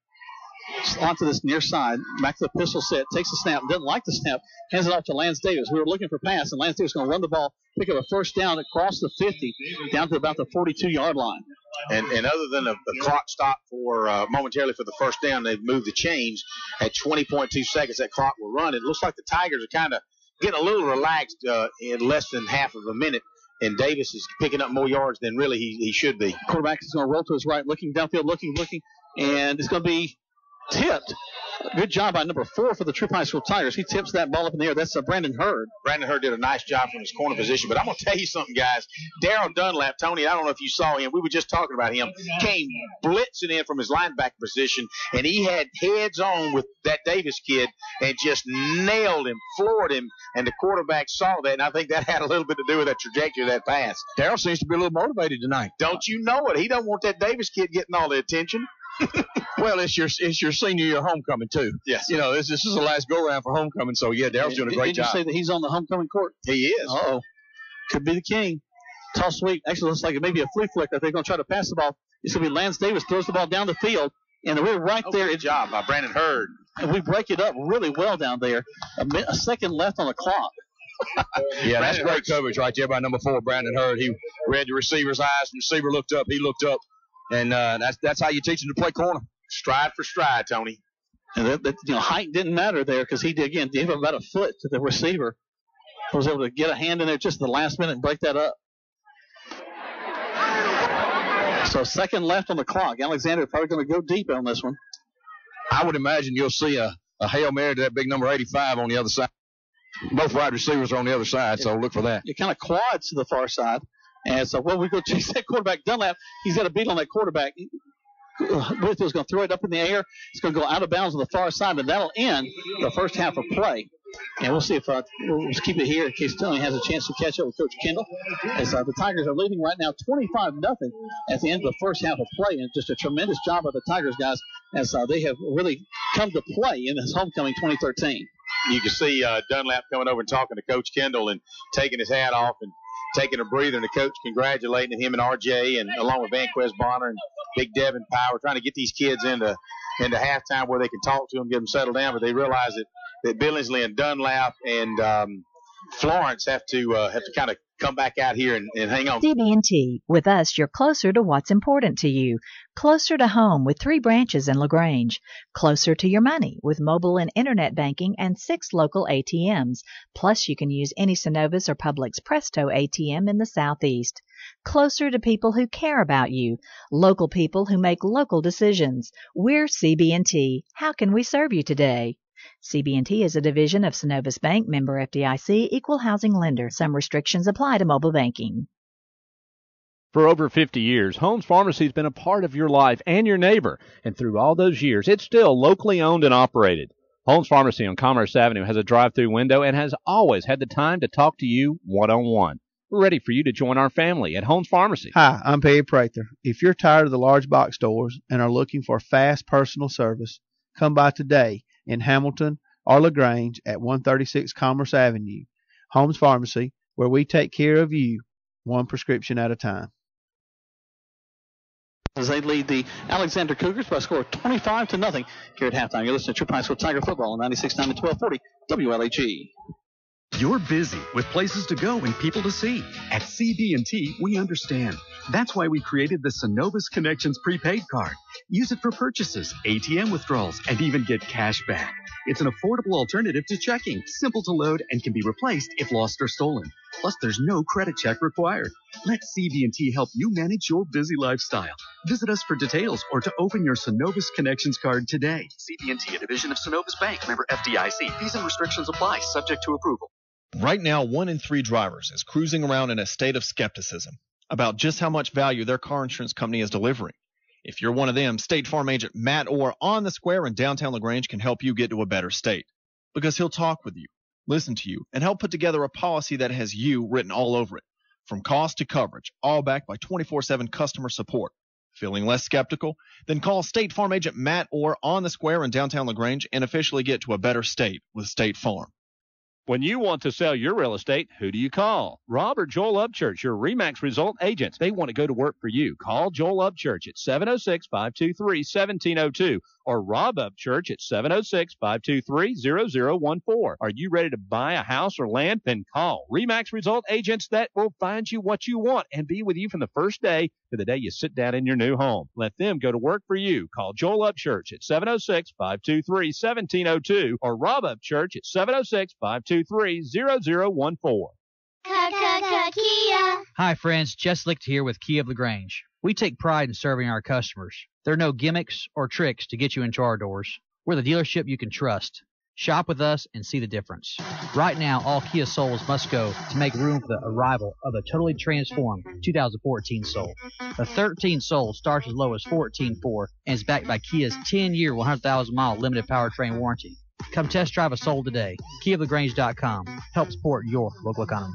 Onto this near side, back to the pistol set, takes the snap, doesn't like the snap, hands it off to Lance Davis. We were looking for pass, and Lance Davis is going to run the ball, pick up a first down across the 50, down to about the 42-yard line. And other than the clock stop for momentarily for the first down, they've moved the chains at 20.2 seconds. That clock will run. It looks like the Tigers are kind of getting a little relaxed in less than half of a minute. And Davis is picking up more yards than really he should be. Quarterback is going to roll to his right, looking downfield, looking, and it's going to be tipped. Good job by number 4 for the Troup High School Tigers. He tips that ball up in the air. That's Brandon Hurd. Brandon Hurd did a nice job from his corner position. But I'm going to tell you something, guys. Darrell Dunlap, Tony, I don't know if you saw him. We were just talking about him. Came blitzing in from his linebacker position, and he had heads on with that Davis kid and just nailed him, floored him, and the quarterback saw that, and I think that had a little bit to do with that trajectory of that pass. Darrell seems to be a little motivated tonight. Don't you know it? He don't want that Davis kid getting all the attention. Well, it's your senior year homecoming too. Yes. This is the last go round for homecoming. So yeah, Darrell's doing a great job. Did you say that he's on the homecoming court? He is. Uh-oh. Could be the king. Toss sweep. Actually, looks like it may be a flea flicker. They're going to try to pass the ball. It's going to be Lance Davis throws the ball down the field, and we're right there. Good job by Brandon Hurd. And we break it up really well down there. A second left on the clock. Yeah, that's great coverage right there by number 4, Brandon Hurd. He read the receiver's eyes. The receiver looked up. He looked up. And that's how you teach him to play corner. Stride for stride, Tony. And height didn't matter there because he gave about a foot to the receiver. Was able to get a hand in there just at the last minute and break that up. So second left on the clock. Alexander probably going to go deep on this one. I would imagine you'll see a Hail Mary to that big number 85 on the other side. Both wide receivers are on the other side, so look for that. It kind of quads to the far side. And so when we go chase that quarterback, Dunlap, he's got a beat on that quarterback. Whitfield's going to throw it up in the air. It's going to go out of bounds on the far side, and that'll end the first half of play. And we'll see if we'll keep it here in case Tony has a chance to catch up with Coach Kendall. As the Tigers are leading right now 25-0 at the end of the first half of play. And just a tremendous job by the Tigers, guys, as they have really come to play in this homecoming 2013. You can see Dunlap coming over and talking to Coach Kendall and taking his hat off and taking a breather, and the coach congratulating him and RJ, and along with Vanquez Bonner and Big Devin Power, trying to get these kids into halftime where they can talk to them, get them settled down. But they realize that Billingsley and Dunlap and Florence have to kind of come back out here and hang on. CB&T. With us, you're closer to what's important to you. Closer to home with 3 branches in LaGrange. Closer to your money with mobile and internet banking and 6 local ATMs. Plus, you can use any Synovus or Publix Presto ATM in the Southeast. Closer to people who care about you. Local people who make local decisions. We're CB&T. How can we serve you today? CB&T is a division of Synovus Bank, member FDIC, equal housing lender. Some restrictions apply to mobile banking. For over 50 years, Holmes Pharmacy has been a part of your life and your neighbor. And through all those years, it's still locally owned and operated. Holmes Pharmacy on Commerce Avenue has a drive-through window and has always had the time to talk to you one-on-one. We're ready for you to join our family at Holmes Pharmacy. Hi, I'm Peggy Prather. If you're tired of the large box stores and are looking for fast personal service, come by today in Hamilton or LaGrange at 136 Commerce Avenue. Holmes Pharmacy, where we take care of you one prescription at a time. As they lead the Alexander Cougars by a score of 25-0 here at halftime. You're listening to Troup High School Tiger Football on 96.9 and 1240 WLAG. You're busy with places to go and people to see. At CB&T, we understand. That's why we created the Synovus Connections prepaid card. Use it for purchases, ATM withdrawals, and even get cash back. It's an affordable alternative to checking, simple to load, and can be replaced if lost or stolen. Plus, there's no credit check required. Let CB&T help you manage your busy lifestyle. Visit us for details or to open your Synovus Connections card today. CB&T, a division of Synovus Bank, member FDIC. Fees and restrictions apply, subject to approval. Right now, 1 in 3 drivers is cruising around in a state of skepticism about just how much value their car insurance company is delivering. If you're one of them, State Farm agent Matt Orr on the Square in downtown LaGrange can help you get to a better state, because he'll talk with you, listen to you, and help put together a policy that has you written all over it, from cost to coverage, all backed by 24/7 customer support. Feeling less skeptical? Then call State Farm agent Matt Orr on the Square in downtown LaGrange and officially get to a better state with State Farm. When you want to sell your real estate, who do you call? Rob or Joel Upchurch, your RE/MAX result agents. They want to go to work for you. Call Joel Upchurch at 706-523-1702 or Rob Upchurch at 706-523-0014. Are you ready to buy a house or land? Then call RE/MAX result agents that will find you what you want and be with you from the first day to the day you sit down in your new home. Let them go to work for you. Call Joel Upchurch at 706-523-1702 or Rob Upchurch at 706-523-0014. Kia. Hi friends, Jess Licht here with Kia of LaGrange. We take pride in serving our customers. There are no gimmicks or tricks to get you into our doors. We're the dealership you can trust. Shop with us and see the difference. Right now, all Kia Souls must go to make room for the arrival of a totally transformed 2014 Soul. The 13 Soul starts as low as $14,400 and is backed by Kia's 10-year, 100,000-mile limited powertrain warranty. Come test drive a Soul today. KiaLaGrange.com. Help support your local economy.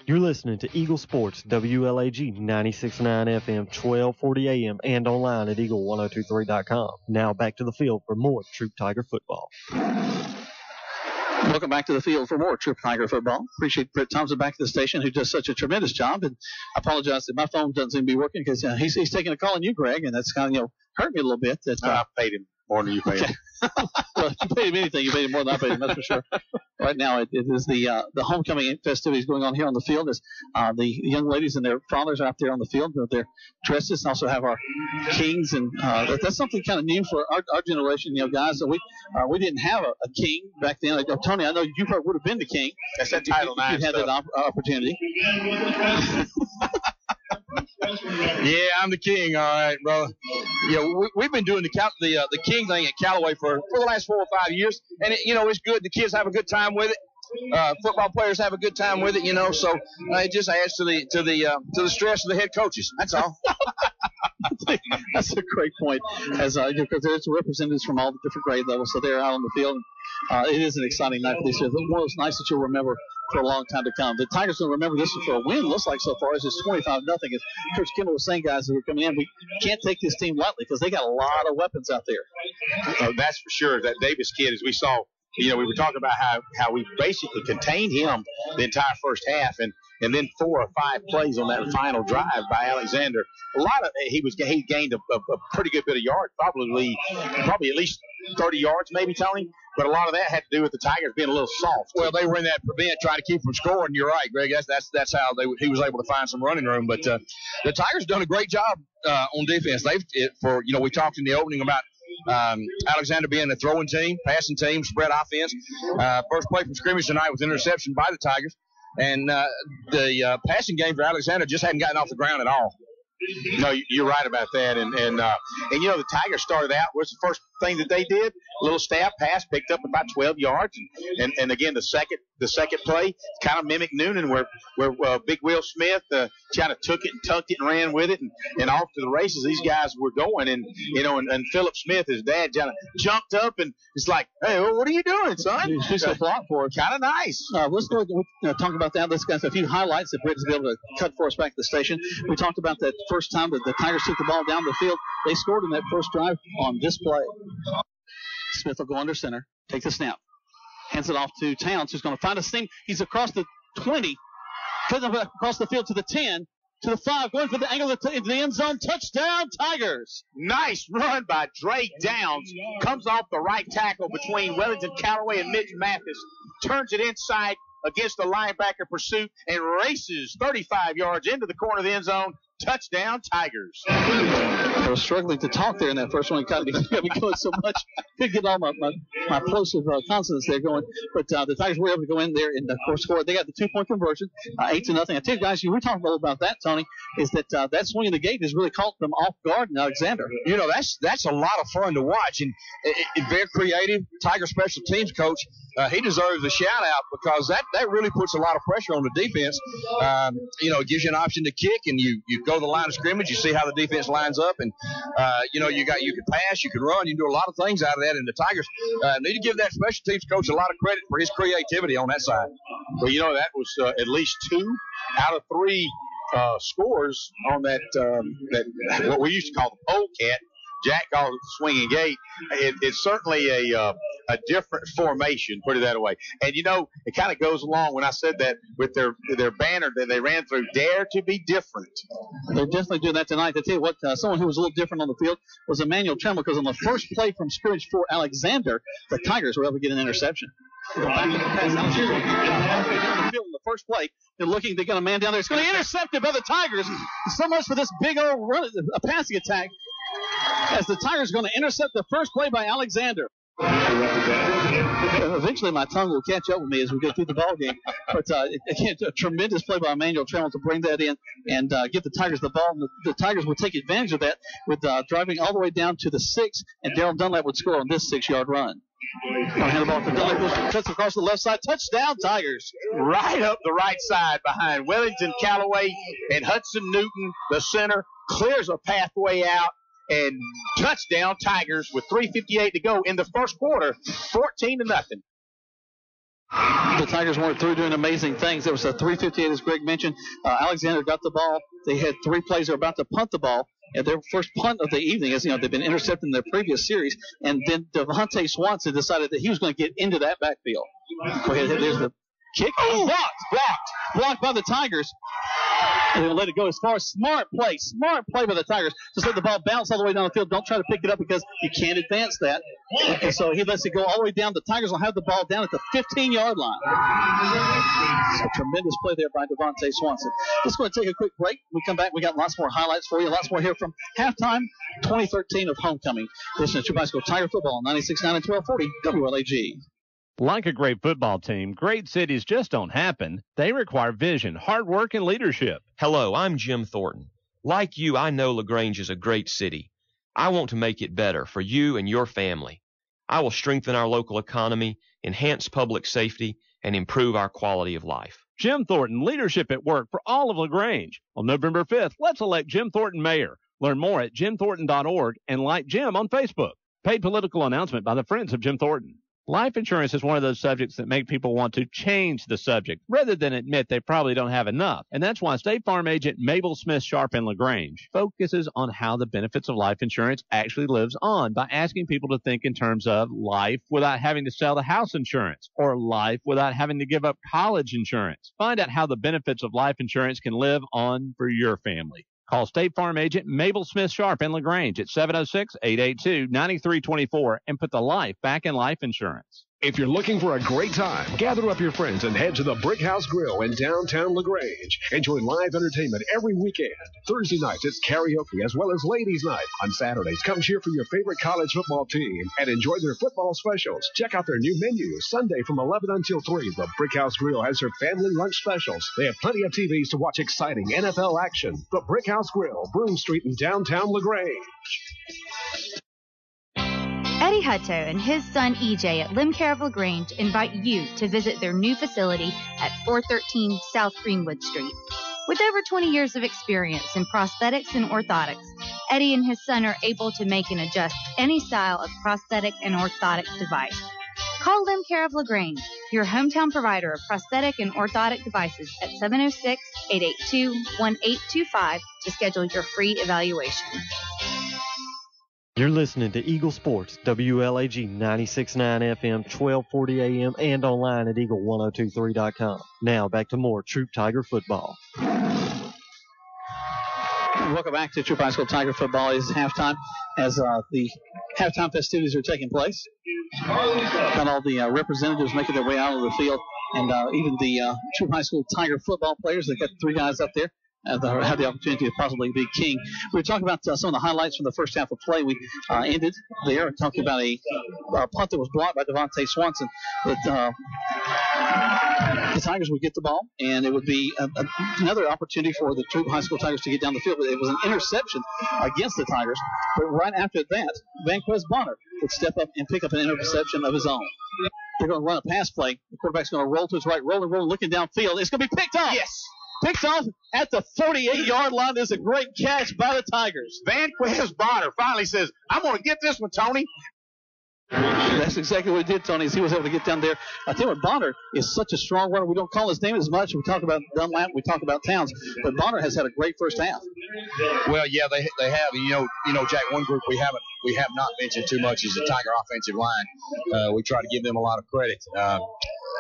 You're listening to Eagle Sports, WLAG 96.9 FM, 1240 AM, and online at eagle1023.com. Now back to the field for more Troup Tiger football. Welcome back to the field for more Troup Tiger football. Appreciate Britt Thompson back at the station, who does such a tremendous job. And I apologize that my phone doesn't seem to be working because he's taking a call on you, Greg, and that's kind of hurt me a little bit. That I paid him more than you paid him. Well, you paid him anything. You paid him more than I paid him, that's for sure. Right now, it is the homecoming festivities going on here on the field. As the young ladies and their fathers are out there on the field with their dresses, and also have our kings. And that's something kind of new for our generation, guys. So we didn't have a king back then. Tony, I know you probably would have been the king. That's that Title IX You'd had that opportunity. Yeah, I'm the king, all right, bro. We've been doing the king thing at Callaway for the last 4 or 5 years, and it's good. The kids have a good time with it. Football players have a good time with it, So it just adds to the stress of the head coaches. That's all. That's a great point, because there's representatives from all the different grade levels, so they're out on the field. It is an exciting night for these kids. One of those nights that you'll remember for a long time to come. The Tigers will remember this one for a win. Looks like so far as it's 25-0. As Coach Kimball was saying, guys, who are coming in, we can't take this team lightly because they got a lot of weapons out there. Oh, that's for sure. That Davis kid, as we saw, we were talking about how we basically contained him the entire first half, and then 4 or 5 plays on that final drive by Alexander. He gained a pretty good bit of yards, probably at least 30 yards, maybe, Tony. But a lot of that had to do with the Tigers being a little soft. Well, they were in that prevent trying to keep from scoring. You're right, Greg. That's how he was able to find some running room. But the Tigers done a great job on defense. We talked in the opening about Alexander being a throwing team, passing team, spread offense. First play from scrimmage tonight was interception by the Tigers. And the passing game for Alexander just hadn't gotten off the ground at all. No, you're right about that. And the Tigers started out, was the thing that they did. A little stab pass picked up about 12 yards. And again, the second play kind of mimicked Noonan where Big Will Smith kind of took it and tucked it and ran with it and off to the races these guys were going. And, and Philip Smith, his dad, kind of jumped up and it's like, hey, what are you doing, son? He's a block for us. Kind of nice. Let's go talk about that. Let's get a few highlights that Britt's been able to cut for us back at the station. We talked about that first time that the Tigers took the ball down the field. They scored in that first drive on this play. Smith will go under center, take the snap, hands it off to Towns, who's going to find a seam. He's across the 20, across the field to the 10, to the 5, going for the angle into the end zone. Touchdown, Tigers. Nice run by Dre Downs. Comes off the right tackle between Wellington Callaway and Mitch Mathis. Turns it inside against the linebacker pursuit and races 35 yards into the corner of the end zone. Touchdown, Tigers. I was struggling to talk there in that first one. It got me going so much. Couldn't get all my plosive consonants there going. But the Tigers were able to go in there and, of course, score. They got the 2-point conversion, 8-0. I tell you, guys, we talked a little about that, Tony, is that that swing of the gate has really caught them off guard in Alexander. That's a lot of fun to watch. And very creative. Tiger special teams coach, he deserves a shout-out because that really puts a lot of pressure on the defense. It gives you an option to kick, and you go to the line of scrimmage, you see how the defense lines up, and you can pass, you can run, you can do a lot of things out of that. And the Tigers need to give that special teams coach a lot of credit for his creativity on that side. Well, that was at least 2 out of 3 scores on that what we used to call the polecat. Jack called it the swinging gate. It's certainly a different formation, put it that way. And, it kind of goes along when I said that with their banner that they ran through, dare to be different. They're definitely doing that tonight. I tell you what, someone who was a little different on the field was Emmanuel Tremble, because on the first play from scrimmage for Alexander, the Tigers were able to get an interception. In the first play, they got a man down there. It's going to be intercepted by the Tigers. So much for this big old run, a passing attack, as the Tigers are going to intercept the first play by Alexander. Eventually, my tongue will catch up with me as we go through the ball game. But again, a tremendous play by Emmanuel Tremble to bring that in and give the Tigers the ball. And the Tigers would take advantage of that with driving all the way down to the 6, and Daryl Dunlap would score on this 6-yard run. Hand the ball to Dunlap, cuts across the left side. Touchdown, Tigers. Right up the right side behind Wellington Callaway and Hudson Newton, the center, clears a pathway out. And touchdown, Tigers, with 3:58 to go in the first quarter, 14-0. The Tigers weren't through doing amazing things. There was a 3:58, as Greg mentioned. Alexander got the ball. They had 3 plays. They were about to punt the ball. And their first punt of the evening, as they've been intercepted in their previous series. And then Devontae Swanson decided that he was going to get into that backfield. Go ahead. There's the kick. Blocked by the Tigers. And they'll let it go as far as smart play by the Tigers. Just let the ball bounce all the way down the field. Don't try to pick it up because you can't advance that. And so he lets it go all the way down. The Tigers will have the ball down at the 15-yard line. It's a tremendous play there by Devontae Swanson. Let's go and take a quick break. When we come back, we got lots more highlights for you. Lots more here from halftime 2013 of homecoming. Listen to Troup High School Tiger football on 96.9 and 1240 WLAG. Like a great football team, great cities just don't happen. They require vision, hard work, and leadership. Hello, I'm Jim Thornton. Like you, I know LaGrange is a great city. I want to make it better for you and your family. I will strengthen our local economy, enhance public safety, and improve our quality of life. Jim Thornton, leadership at work for all of LaGrange. On November 5th, let's elect Jim Thornton mayor. Learn more at jimthornton.org and like Jim on Facebook. Paid political announcement by the Friends of Jim Thornton. Life insurance is one of those subjects that make people want to change the subject rather than admit they probably don't have enough. And that's why State Farm agent Mabel Smith Sharp in LaGrange focuses on how the benefits of life insurance actually lives on by asking people to think in terms of life without having to sell the house insurance or life without having to give up college insurance. Find out how the benefits of life insurance can live on for your family. Call State Farm agent Mabel Smith Sharp in LaGrange at 706-882-9324 and put the life back in life insurance. If you're looking for a great time, gather up your friends and head to the Brick House Grill in downtown LaGrange. Enjoy live entertainment every weekend. Thursday nights, it's karaoke as well as ladies' night. On Saturdays, come cheer for your favorite college football team and enjoy their football specials. Check out their new menu. Sunday from 11 until 3, the Brick House Grill has their family lunch specials. They have plenty of TVs to watch exciting NFL action. The Brick House Grill, Broome Street in downtown LaGrange. Eddie Hutto and his son EJ at Limb Care of LaGrange invite you to visit their new facility at 413 South Greenwood Street. With over 20 years of experience in prosthetics and orthotics, Eddie and his son are able to make and adjust any style of prosthetic and orthotic device. Call Limb Care of LaGrange, your hometown provider of prosthetic and orthotic devices at 706-882-1825 to schedule your free evaluation. You're listening to Eagle Sports, WLAG 96.9 FM, 1240 AM, and online at eagle1023.com. Now back to more Troup Tiger football. Welcome back to Troup High School Tiger football. It's halftime as the halftime festivities are taking place. Got all the representatives making their way out of the field, and even the Troup High School Tiger football players. They've got 3 guys up there. Have the opportunity to possibly be king. We were talking about some of the highlights from the first half of play. We ended there talking about a punt that was blocked by Devontae Swanson. That the Tigers would get the ball, and it would be another opportunity for the Troup High School Tigers to get down the field. But it was an interception against the Tigers. But right after that, Vanquez Bonner would step up and pick up an interception of his own. They're going to run a pass play. The quarterback's going to roll to his right, rolling, looking downfield. It's going to be picked off. Yes. Picked off at the 48-yard line. This is a great catch by the Tigers. Vanquez Bonner finally says, I'm going to get this one, Tony. That's exactly what he did, Tony, is he was able to get down there. I tell you what, Bonner is such a strong runner. We don't call his name as much. We talk about Dunlap, we talk about Towns, but Bonner has had a great first half. Well, yeah, they have. You know, Jack, one group we have not mentioned too much is the Tiger offensive line. We try to give them a lot of credit.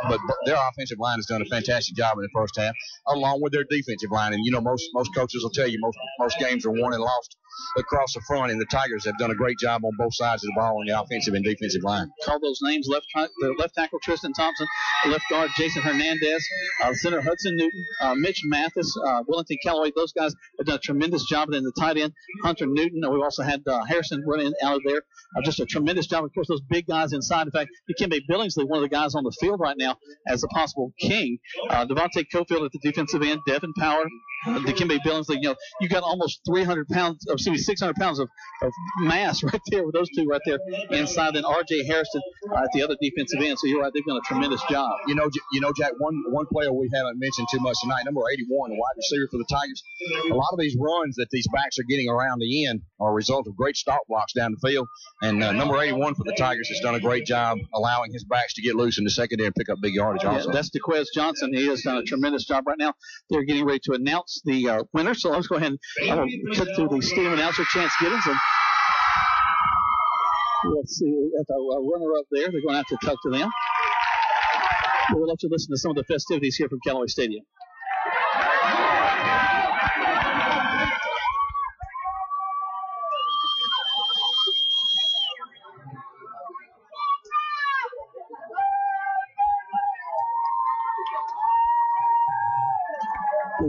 But their offensive line has done a fantastic job in the first half, along with their defensive line. And, you know, most coaches will tell you most games are won and lost across the front, and the Tigers have done a great job on both sides of the ball on the offensive and defensive line. Call those names: left tackle Tristan Thompson, left guard Jason Hernandez, center Hudson Newton, Mitch Mathis, Wellington Callaway. Those guys have done a tremendous job. And in the tight end, Hunter Newton. We've also had Harrison running out of there. Just a tremendous job. Of course, those big guys inside. In fact, Dikembe Billingsley, one of the guys on the field right now as a possible king. Devontae Cofield at the defensive end, Devin Power, Dikembe Billingsley. You know, you got almost 600 pounds of mass right there with those two right there inside. Then R.J. Harrison at the other defensive end. So you're right, they've done a tremendous job. You know, Jack, one player we haven't mentioned too much tonight, number 81, the wide receiver for the Tigers. A lot of these runs that these backs are getting around the end are a result of great stop blocks down the field. And number 81 for the Tigers has done a great job allowing his backs to get loose in the secondary and pick up big yardage also. Yeah, that's DeQuez Johnson. He has done a tremendous job right now. They're getting ready to announce the winner. So let's go ahead and cut through the stadium announcer, Chance Giddens. And let's see, at the runner up there, they're going to have to talk to them. We'll let you listen to some of the festivities here from Callaway Stadium.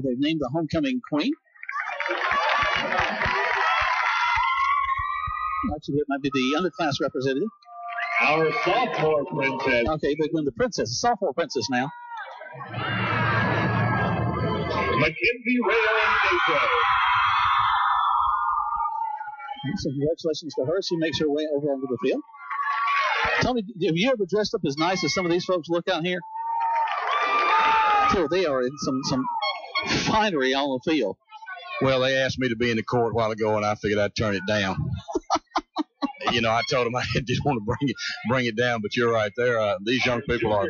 They've named the homecoming queen. Actually, it might be the underclass representative. Our sophomore princess. Okay, they're doing the princess, sophomore princess now. Mackenzie Rayo. So congratulations to her. She makes her way over onto the field. Tell me, have you ever dressed up as nice as some of these folks look out here? So they are in some finery on the field. Well, they asked me to be in the court a while ago, and I figured I'd turn it down. You know, I told them I didn't want to bring it down, but you're right. These young people are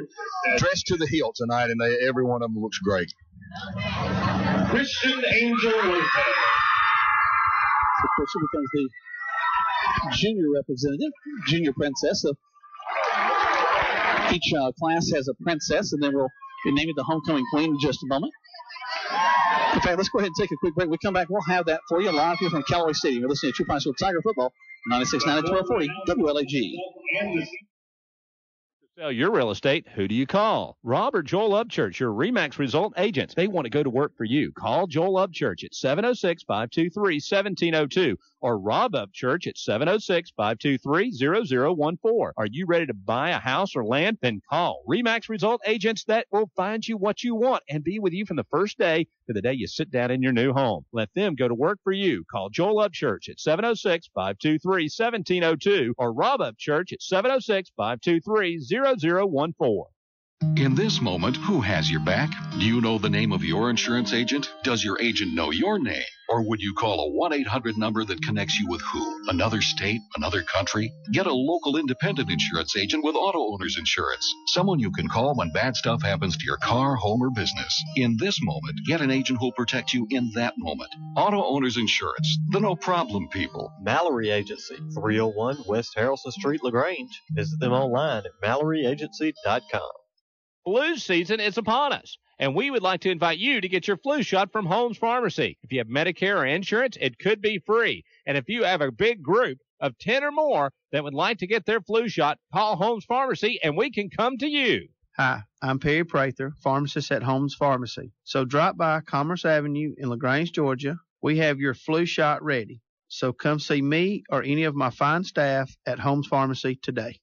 dressed to the hilt tonight, and every one of them looks great. Christian Angel Lopez. So Christian becomes the junior representative, junior princess. So each class has a princess, and then we'll be naming the homecoming queen in just a moment. In fact, let's go ahead and take a quick break. We come back, we'll have that for you live here from Callaway Stadium. You're listening to Troup High School Tiger Football, 96.9 and 1240 WLAG. To sell your real estate, who do you call? Rob or Joel Upchurch, your RE/MAX result agents. They want to go to work for you. Call Joel Upchurch at 706-523-1702 or or Rob Upchurch at 706-523-0014. Are you ready to buy a house or land? Then call RE/MAX Result Agents that will find you what you want and be with you from the first day to the day you sit down in your new home. Let them go to work for you. Call Joel Upchurch at 706-523-1702 or Rob Upchurch at 706-523-0014. In this moment, who has your back? Do you know the name of your insurance agent? Does your agent know your name? Or would you call a 1-800 number that connects you with who? Another state? Another country? Get a local independent insurance agent with Auto Owners Insurance. Someone you can call when bad stuff happens to your car, home, or business. In this moment, get an agent who'll protect you in that moment. Auto Owners Insurance. The no problem people. Mallory Agency, 301 West Harrelson Street, LaGrange. Visit them online at MalloryAgency.com. Flu season is upon us, and we would like to invite you to get your flu shot from Holmes Pharmacy. If you have Medicare or insurance, it could be free. And if you have a big group of 10 or more that would like to get their flu shot, call Holmes Pharmacy, and we can come to you. Hi, I'm Perry Prather, pharmacist at Holmes Pharmacy. So drop by Commerce Avenue in LaGrange, Georgia. We have your flu shot ready. So come see me or any of my fine staff at Holmes Pharmacy today.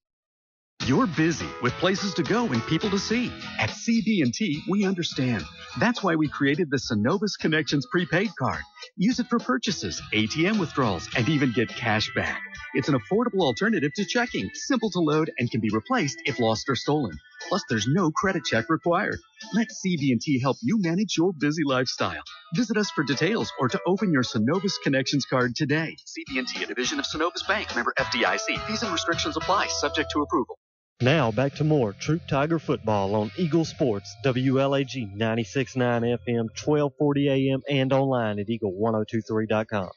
You're busy with places to go and people to see. At CB&T, we understand. That's why we created the Synovus Connections prepaid card. Use it for purchases, ATM withdrawals, and even get cash back. It's an affordable alternative to checking, simple to load, and can be replaced if lost or stolen. Plus, there's no credit check required. Let CB&T help you manage your busy lifestyle. Visit us for details or to open your Synovus Connections card today. CB&T, a division of Synovus Bank, member FDIC. Fees and restrictions apply, subject to approval. Now back to more Troup Tiger football on Eagle Sports, WLAG 96.9 FM, 1240 AM, and online at eagle1023.com.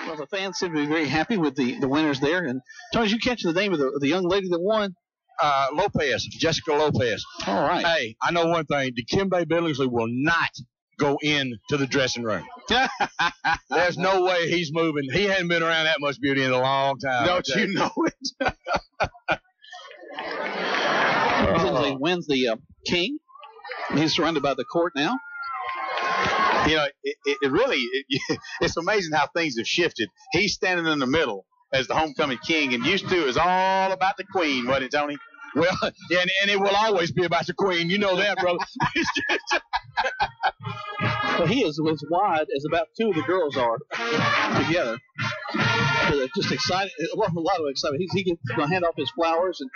Well, the fans seem to be very happy with the winners there. And Tony, did you catch the name of the young lady that won? Lopez, Jessica Lopez. All right. Hey, I know one thing. Dikembe Billingsley will not go into the dressing room. There's no way he's moving. He hadn't been around that much beauty in a long time. Don't you know it? Billingsley wins the King. He's surrounded by the court now. You know, it's amazing how things have shifted. He's standing in the middle as the homecoming king, and used to it was all about the queen, wasn't it, Tony? Well, yeah, and it will always be about the queen. You know that, brother. Well, he is as wide as about two of the girls are together. So they're just excited. A lot of excitement. He's going to hand off his flowers and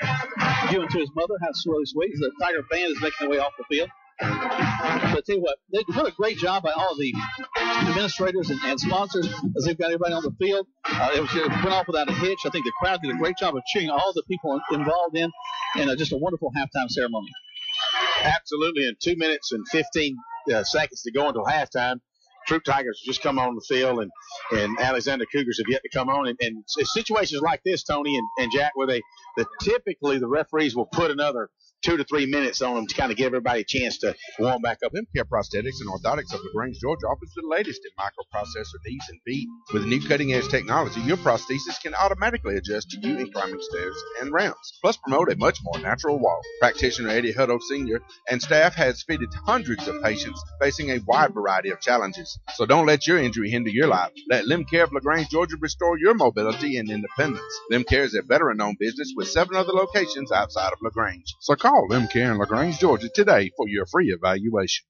give them to his mother. That's really sweet. The Tiger band is making their way off the field. But I tell you what, they did a great job by all the administrators and sponsors as they've got everybody on the field. It went off without a hitch. I think the crowd did a great job of cheering all the people involved in just a wonderful halftime ceremony. Absolutely. In 2 minutes and 15 seconds to go until halftime, Troup Tigers just come on the field, and Alexander Cougars have yet to come on. And situations like this, Tony and Jack, where typically the referees will put another 2 to 3 minutes on them to kind of give everybody a chance to warm back up. Care Prosthetics and Orthotics of LaGrange, Georgia offers the latest in microprocessor knees and feet. With new cutting-edge technology, your prosthesis can automatically adjust to you in climbing stairs and ramps, plus promote a much more natural walk. Practitioner Eddie Hutto Sr. and staff has fitted hundreds of patients facing a wide variety of challenges. So don't let your injury hinder your life. Let Limb Care of LaGrange, Georgia restore your mobility and independence. Limb Care is a veteran-owned business with 7 other locations outside of LaGrange. So call Limb Care in LaGrange, Georgia today for your free evaluation.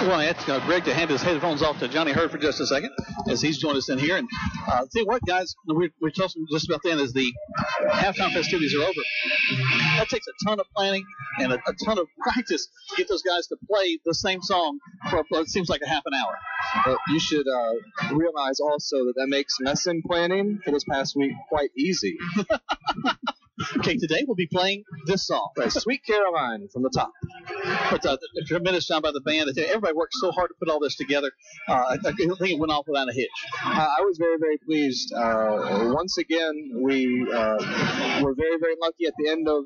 Well, it's Greg to hand his headphones off to Johnny Hurd for just a second as he's joined us in here. And tell you what, guys, we're talking just about then as the halftime festivities are over. That takes a ton of planning and a ton of practice to get those guys to play the same song for it seems like a half an hour. But you should realize also that makes lesson planning for this past week quite easy. Okay, today we'll be playing this song. Right, Sweet Caroline from the Top. But a tremendous job by the band. Everybody worked so hard to put all this together. I think it went off without a hitch. I was very, very pleased. Once again, we were very, very lucky at the end of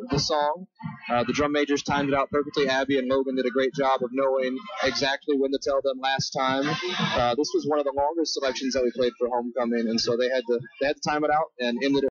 the song. The drum majors timed it out perfectly. Abby and Logan did a great job of knowing exactly when to tell them last time. This was one of the longest selections that we played for Homecoming, and so they had to time it out and ended it